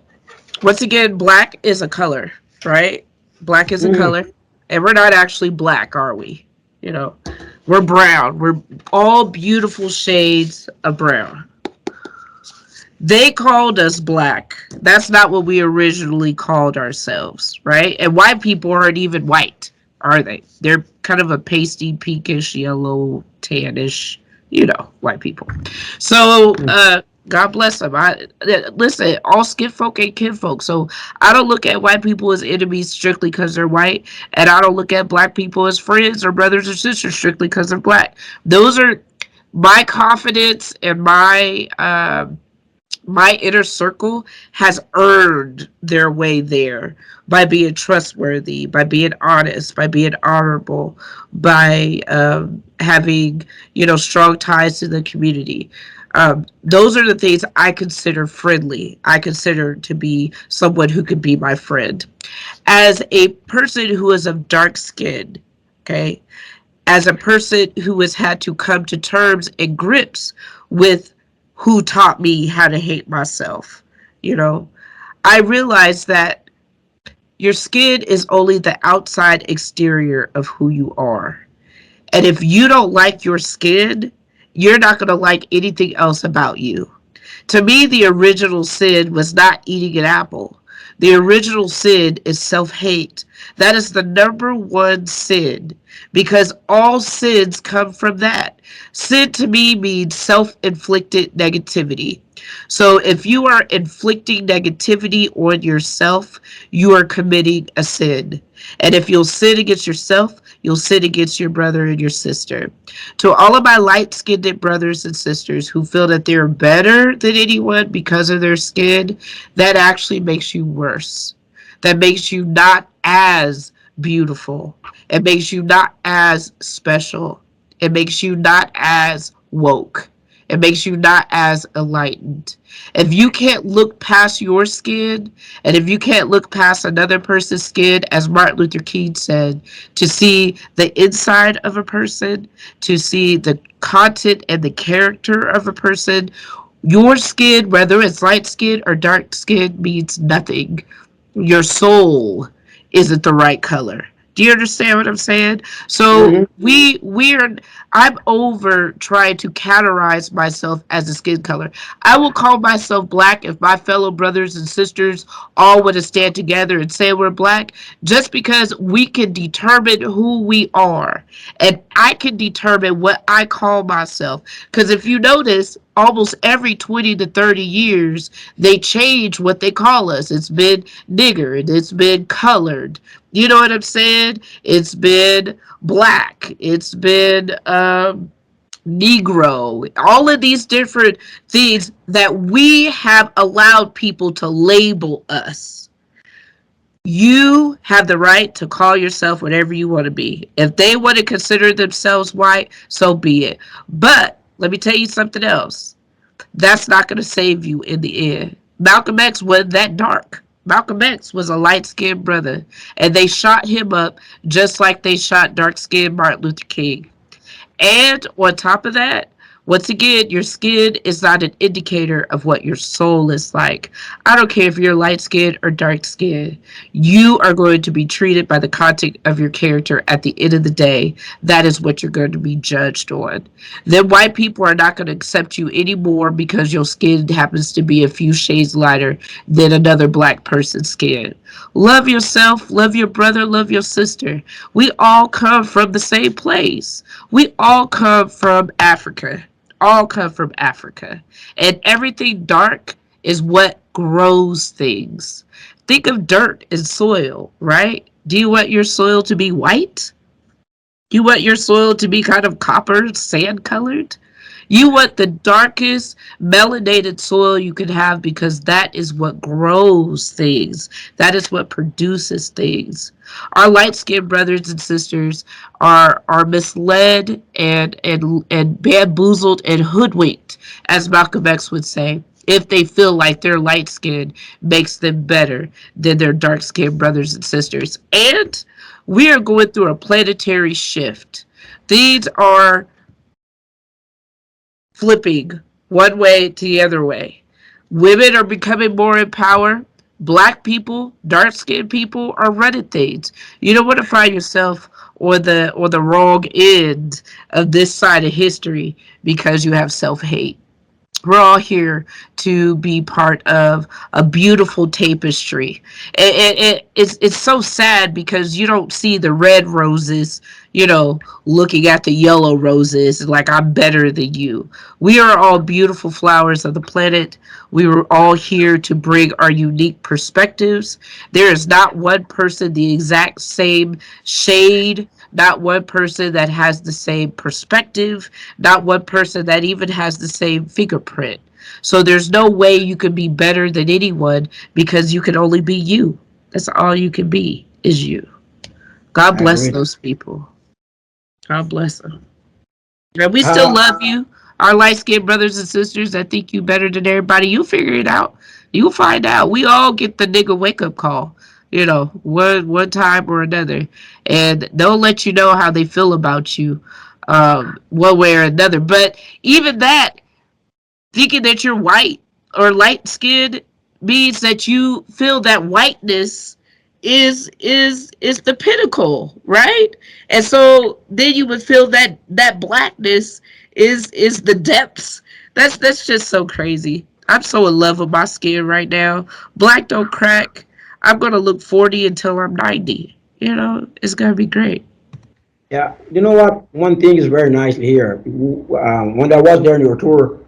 once again, Black is a color, right? Black is a color. And we're not actually Black, are we? You know, we're brown. We're all beautiful shades of brown. They called us Black. That's not what we originally called ourselves, right? And white people aren't even white, are they? They're kind of a pasty, pinkish, yellow, tannish, you know, white people. So, God bless them. Listen, all skin folk ain't kinfolk. So I don't look at white people as enemies strictly because they're white, and I don't look at Black people as friends or brothers or sisters strictly because they're Black. Those are my confidence, and my inner circle has earned their way there by being trustworthy, by being honest, by being honorable, by having, you know, strong ties to the community. Those are the things I consider friendly. I consider to be someone who could be my friend. As a person who is of dark skin, okay, as a person who has had to come to terms and grips with who taught me how to hate myself, you know, I realized that your skin is only the outside exterior of who you are. And if you don't like your skin, you're not going to like anything else about you. To me, the original sin was not eating an apple. The original sin is self-hate. That is the number one sin, because all sins come from that. Sin to me means self-inflicted negativity. So if you are inflicting negativity on yourself, you are committing a sin. And if you'll sin against yourself, you'll sin against your brother and your sister. To all of my light-skinned brothers and sisters who feel that they're better than anyone because of their skin, that actually makes you worse. That makes you not as beautiful. It makes you not as special. It makes you not as woke. It makes you not as enlightened. If you can't look past your skin, and if you can't look past another person's skin, as Martin Luther King said, to see the inside of a person, to see the content and the character of a person, your skin, whether it's light skin or dark skin, means nothing. Your soul isn't the right color. Do you understand what I'm saying? So I'm over trying to categorize myself as a skin color. I will call myself black if my fellow brothers and sisters all want to stand together and say we're black, just because we can determine who we are. And I can determine what I call myself. Because if you notice, almost every 20 to 30 years, they change what they call us. It's been nigger, and it's been colored. You know what I'm saying? It's been black. It's been Negro. All of these different things that we have allowed people to label us. You have the right to call yourself whatever you want to be. If they want to consider themselves white, so be it. But let me tell you something else. That's not going to save you in the end. Malcolm X wasn't that dark. Malcolm X was a light-skinned brother, and they shot him up just like they shot dark-skinned Martin Luther King. And on top of that, once again, your skin is not an indicator of what your soul is like. I don't care if you're light-skinned or dark-skinned. You are going to be treated by the content of your character at the end of the day. That is what you're going to be judged on. Then white people are not going to accept you anymore because your skin happens to be a few shades lighter than another black person's skin. Love yourself, love your brother, love your sister. We all come from the same place. We all come from Africa. All come from Africa. And everything dark is what grows things. Think of dirt and soil, right? Do you want your soil to be white? You want your soil to be kind of copper, sand colored? You want the darkest melanated soil you can have, because that is what grows things. That is what produces things. Our light-skinned brothers and sisters are misled and bamboozled and hoodwinked, as Malcolm X would say, if they feel like their light skin makes them better than their dark-skinned brothers and sisters. And we are going through a planetary shift. These are flipping one way to the other way. Women are becoming more in power. Black people, dark-skinned people are running things. You don't want to find yourself on the wrong end of this side of history because you have self-hate. We're all here to be part of a beautiful tapestry. It's so sad because you don't see the red roses, looking at the yellow roses like I'm better than you. We are all beautiful flowers of the planet. We were all here to bring our unique perspectives. There is not one person the exact same shade, not one person that has the same perspective, not one person that even has the same fingerprint. So there's no way you can be better than anyone, because you can only be you. That's all you can be, is you. God bless those people. God bless them. And we still love you, our light-skinned brothers and sisters that think you better than everybody. You figure it out. You'll find out. We all get the nigga wake-up call, one time or another. And they'll let you know how they feel about you one way or another. But even that, thinking that you're white or light-skinned means that you feel that whiteness is the pinnacle, right? And so then you would feel that blackness is the depths. That's just so crazy. I'm so in love with my skin right now. Black don't crack. I'm gonna look 40 until I'm 90. You know, it's gonna be great. Yeah, you know what? One thing is very nice here. When I was there on your tour,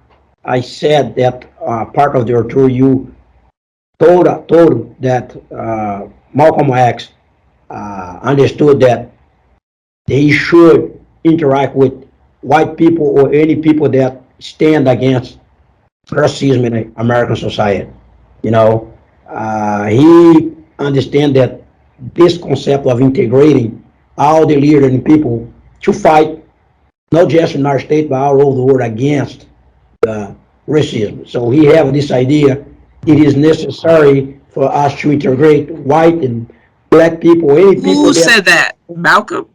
I said that part of your tour you told that Malcom X understood that they should interact with white people or any people that stand against racism in American society. You know, he understands that this concept of integrating all the leaders and people to fight, not just in our state, but all over the world against racism. So he have this idea, it is necessary for us to integrate white and black people, any people. Who said that? Malcolm?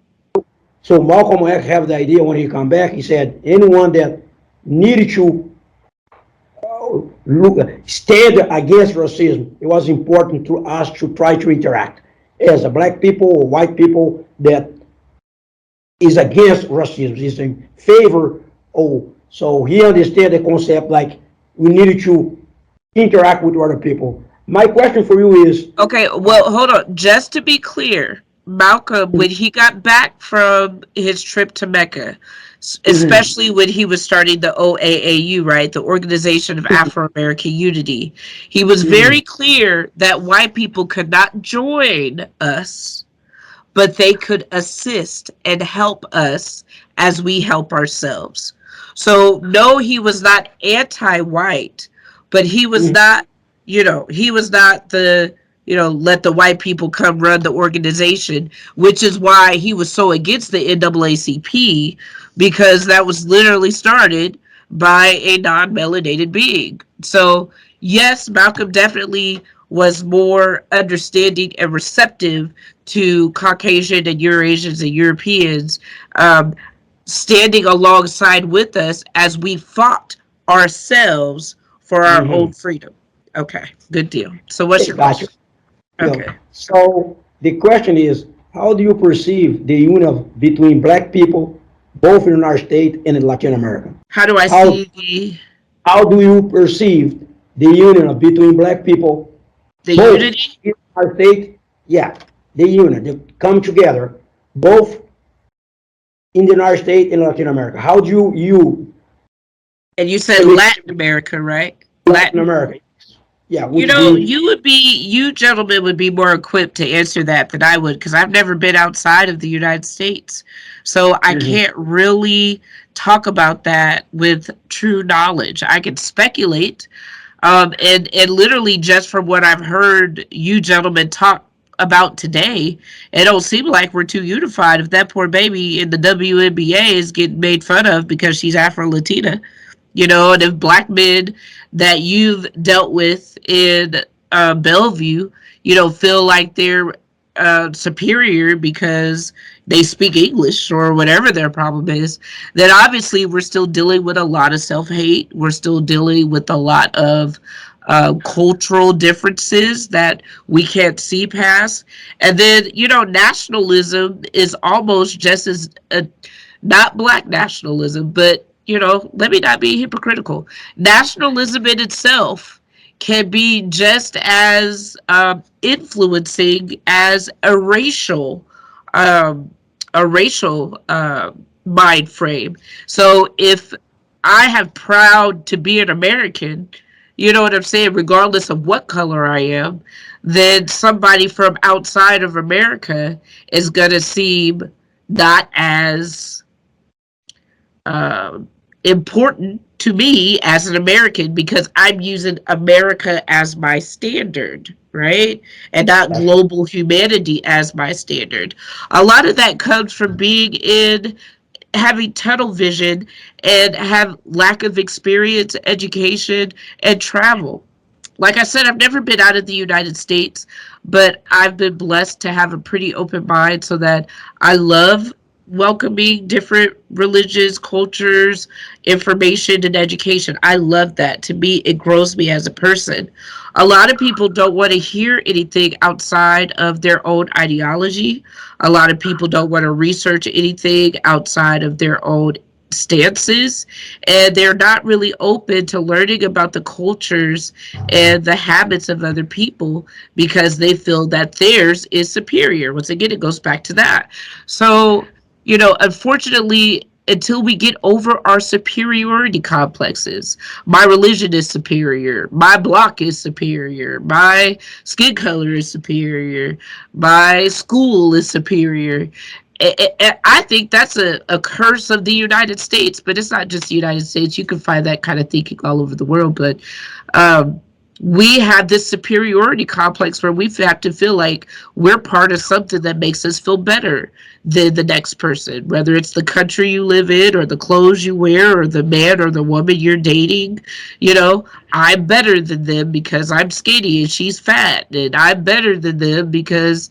So Malcolm X have the idea when he come back, he said, anyone that needed to stand against racism, it was important to us to try to interact as a black people or white people that is against racism, is in favor of. So he understand the concept like we needed to interact with other people. My question for you is, Okay, well, hold on. Just to be clear, Malcolm, when he got back from his trip to Mecca, especially when he was starting the OAAU, right, the Organization of Afro-American Unity, he was very clear that white people could not join us, but they could assist and help us as we help ourselves. So, no, he was not anti-white, but he was not, he was not the, let the white people come run the organization, which is why he was so against the NAACP, because that was literally started by a non-melanated being. So, yes, Malcolm definitely was more understanding and receptive to Caucasian and Eurasians and Europeans standing alongside with us as we fought ourselves for our own freedom. Okay, good deal. So what's your question? Okay. So the question is, how do you perceive the union between black people, both in our state and in Latin America? How do I see how do you perceive the union between black people, the both unity in our state? Yeah, the union, they come together, both in the United States and Latin America. How do you and you said Latin America, right? Latin America? Yeah, you gentlemen would be more equipped to answer that than I would, because I've never been outside of the United States. So I can't really talk about that with true knowledge. I can speculate, and literally just from what I've heard you gentlemen talk about today, it don't seem like we're too unified. If that poor baby in the WNBA is getting made fun of because she's Afro-Latina, and if black men that you've dealt with in Bellevue, feel like they're superior because they speak English or whatever their problem is, then obviously we're still dealing with a lot of self-hate. We're still dealing with a lot of cultural differences that we can't see past. And then, nationalism is almost just as, not black nationalism, but, let me not be hypocritical. Nationalism in itself can be just as influencing as a racial mind frame. So if I have proud to be an American, you know what I'm saying, regardless of what color I am, then somebody from outside of America is going to seem not as important to me as an American, because I'm using America as my standard, right? And not global humanity as my standard. A lot of that comes from having tunnel vision and have lack of experience, education, and travel. Like I said, I've never been out of the United States, but I've been blessed to have a pretty open mind, so that I love welcoming different religions, cultures, information, and education. I love that. To me, it grows me as a person. A lot of people don't want to hear anything outside of their own ideology. A lot of people don't want to research anything outside of their own stances, and they're not really open to learning about the cultures and the habits of other people because they feel that theirs is superior. Once again, it goes back to that. So, unfortunately, until we get over our superiority complexes, my religion is superior, my block is superior, my skin color is superior, my school is superior. I think that's a curse of the United States, but it's not just the United States. You can find that kind of thinking all over the world. But um, we have this superiority complex where we have to feel like we're part of something that makes us feel better than the next person, whether it's the country you live in or the clothes you wear or the man or the woman you're dating. I'm better than them because I'm skinny and she's fat, and I'm better than them because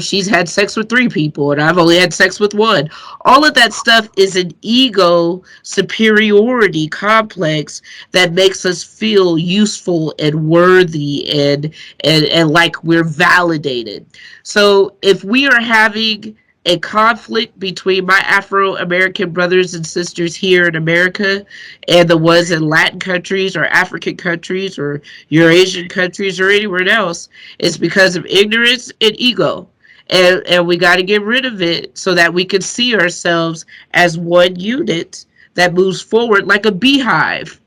she's had sex with 3 people and I've only had sex with 1. All of that stuff is an ego superiority complex that makes us feel useful and worthy and like we're validated. So if we are having a conflict between my Afro-American brothers and sisters here in America and the ones in Latin countries or African countries or Eurasian countries or anywhere else, it's because of ignorance and ego. And we got to get rid of it so that we can see ourselves as one unit that moves forward like a beehive.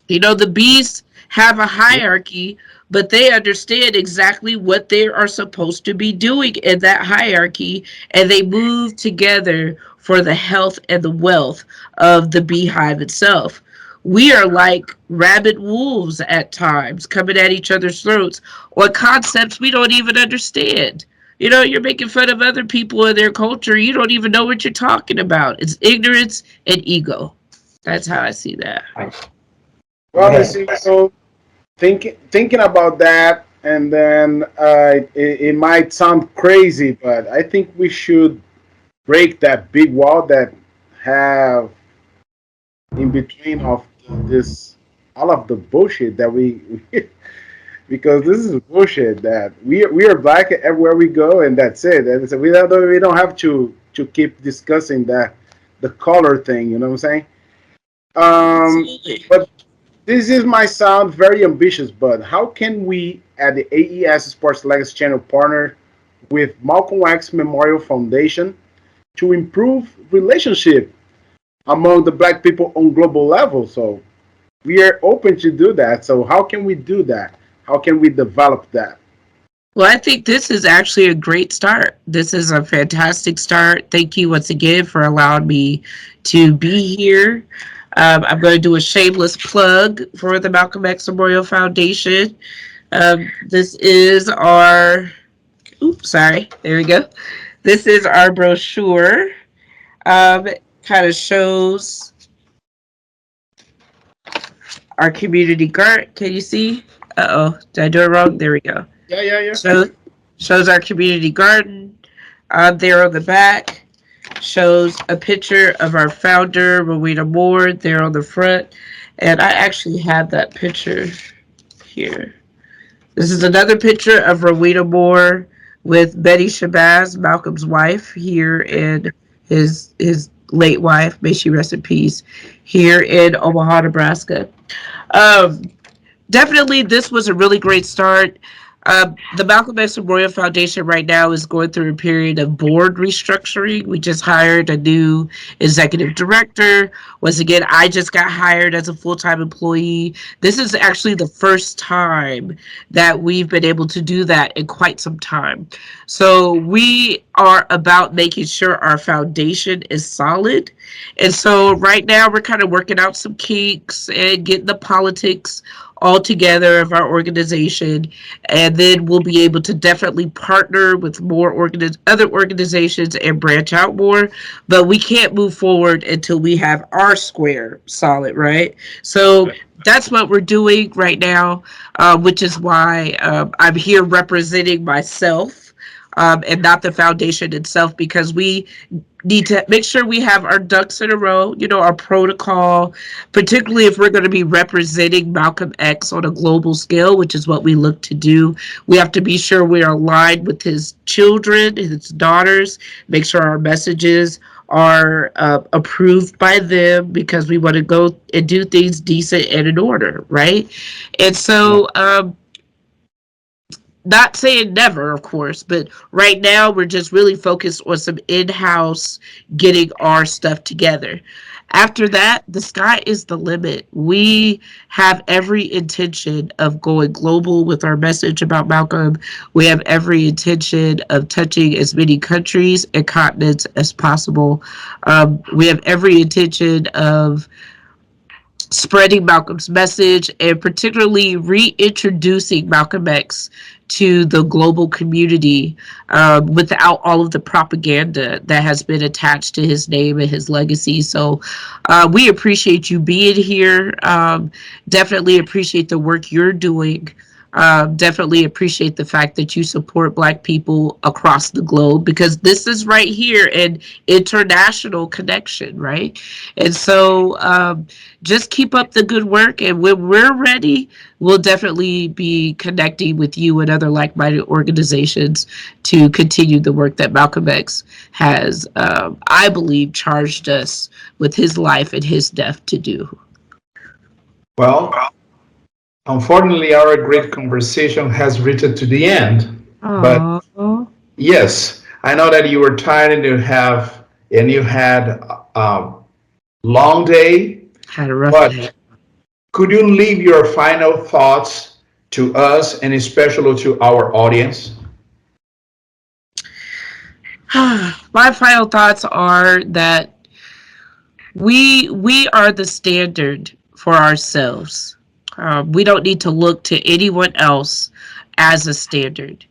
The bees have a hierarchy, but they understand exactly what they are supposed to be doing in that hierarchy, and they move together for the health and the wealth of the beehive itself. We are like rabid wolves at times, coming at each other's throats on concepts we don't even understand. You're making fun of other people and their culture. You don't even know what you're talking about. It's ignorance and ego. That's how I see that. Well, you see, so thinking about that, and then it might sound crazy, but I think we should break that big wall that have in between of this all of the bullshit that we because this is bullshit that we are black everywhere we go, and that's it. And so we don't have to keep discussing that the color thing. You know what I'm saying? But this is might sound very ambitious, but how can we at the AES Sports Legacy Channel partner with Malcom X Memorial Foundation to improve relationship among the black people on global level? So we are open to do that. So how can we do that? How can we develop that? Well, I think this is actually a great start. This is a fantastic start. Thank you once again for allowing me to be here. I'm going to do a shameless plug for the Malcom X Memorial Foundation. This is our, there we go. This is our brochure. It kind of shows our community garden. Can you see? Uh-oh, did I do it wrong? There we go. Yeah. Shows our community garden. There on the back. Shows a picture of our founder, Rowena Moore, there on the front. And I actually have that picture here. This is another picture of Rowena Moore with Betty Shabazz, Malcolm's wife, here in his late wife, may she rest in peace, here in Omaha, Nebraska. Definitely, this was a really great start. The Malcom X Memorial Foundation right now is going through a period of board restructuring. We just hired a new executive director. Once again, I just got hired as a full-time employee. This is actually the first time that we've been able to do that in quite some time. So we are about making sure our foundation is solid. And so right now we're kind of working out some kinks and getting the politics all together of our organization, and then we'll be able to definitely partner with more other organizations and branch out more. But we can't move forward until we have our square solid, right? So that's what we're doing right now, which is why I'm here representing myself. and not the foundation itself, because we need to make sure we have our ducks in a row, our protocol, particularly if we're going to be representing Malcom X on a global scale, which is what we look to do. We have to be sure we are aligned with his children, his daughters, make sure our messages are approved by them, because we want to go and do things decent and in order, right? And so, not saying never, of course, but right now we're just really focused on some in-house getting our stuff together. After that, the sky is the limit. We have every intention of going global with our message about Malcolm. We have every intention of touching as many countries and continents as possible. We have every intention of spreading Malcolm's message, and particularly reintroducing Malcolm X to the global community, without all of the propaganda that has been attached to his name and his legacy. So we appreciate you being here. Definitely appreciate the work you're doing. Definitely appreciate the fact that you support Black people across the globe, because this is right here an international connection, right? And so just keep up the good work, and when we're ready, we'll definitely be connecting with you and other like-minded organizations to continue the work that Malcolm X has, I believe, charged us with his life and his death to do. Well, unfortunately, our great conversation has reached to the end. But yes, I know that you were tired and you had a long day. Had a rough day. Could you leave your final thoughts to us, and especially to our audience? My final thoughts are that we are the standard for ourselves. We don't need to look to anyone else as a standard.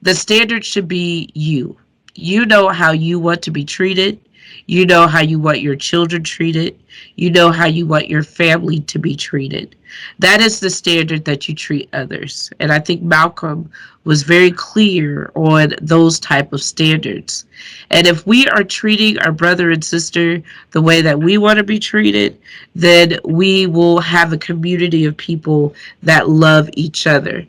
The standard should be you. You know how you want to be treated. You know how you want your children treated. You know how you want your family to be treated. That is the standard that you treat others. And I think Malcolm was very clear on those type of standards. And if we are treating our brother and sister the way that we want to be treated, then we will have a community of people that love each other.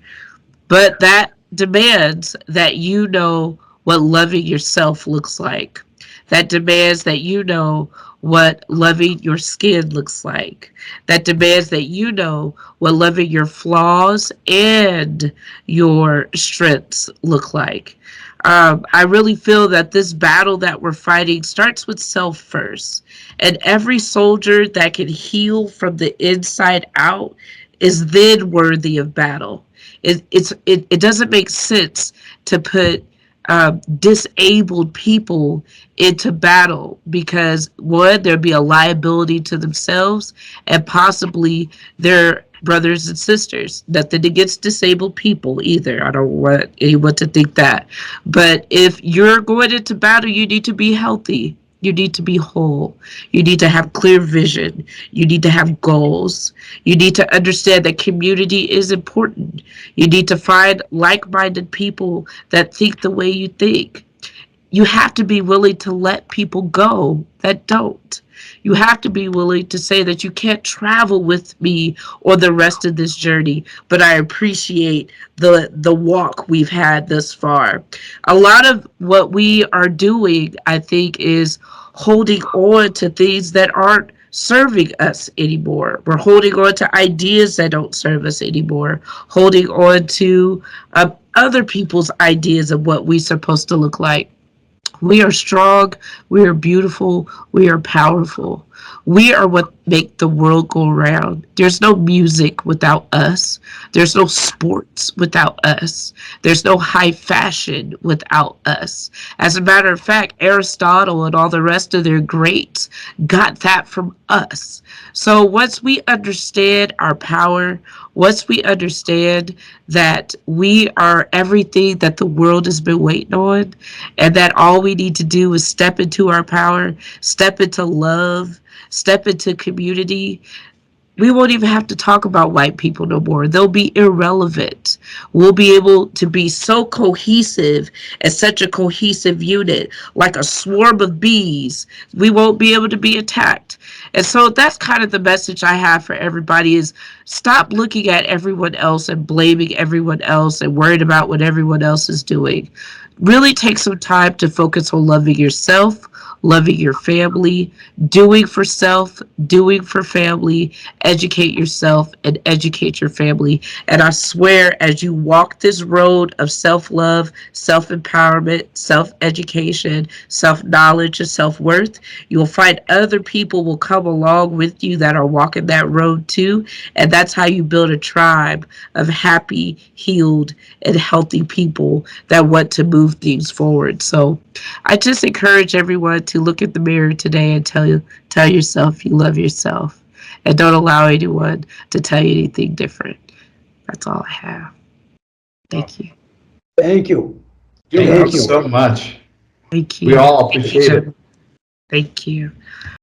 But that demands that you know what loving yourself looks like. That demands that you know what loving your skin looks like. That demands that you know what loving your flaws and your strengths look like. I really feel that this battle that we're fighting starts with self first. And every soldier that can heal from the inside out is then worthy of battle. It doesn't make sense to put disabled people into battle, because one, there'd be a liability to themselves and possibly their brothers and sisters. Nothing against disabled people either. I don't want anyone to think that. But if you're going into battle, you need to be healthy. You need to be whole. You need to have clear vision. You need to have goals. You need to understand that community is important. You need to find like-minded people that think the way you think. You have to be willing to let people go that don't. You have to be willing to say that you can't travel with me or the rest of this journey, but I appreciate the walk we've had thus far. A lot of what we are doing, I think, is holding on to things that aren't serving us anymore. We're holding on to ideas that don't serve us anymore, holding on to other people's ideas of what we're supposed to look like. We are strong, we are beautiful, we are powerful. We are what make the world go around. There's no music without us. There's no sports without us. There's no high fashion without us. As a matter of fact, Aristotle and all the rest of their greats got that from us. So once we understand our power, once we understand that we are everything that the world has been waiting on, and that all we need to do is step into our power, step into love, step into community, we won't even have to talk about white people no more. They'll be irrelevant. We'll be able to be so cohesive as such a cohesive unit, like a swarm of bees. We won't be able to be attacked. And so that's kind of the message I have for everybody is stop looking at everyone else and blaming everyone else and worried about what everyone else is doing. Really take some time to focus on loving yourself, loving your family, doing for self, doing for family, educate yourself and educate your family. And I swear, as you walk this road of self-love, self-empowerment, self-education, self-knowledge, and self-worth, you'll find other people will come along with you that are walking that road too. And that's how you build a tribe of happy, healed, and healthy people that want to move things forward. So I just encourage everyone to look at the mirror today and tell yourself you love yourself, and don't allow anyone to tell you anything different. That's all I have. Thank you. Thank you. Thank you so much. Thank you. We all appreciate it. Thank you.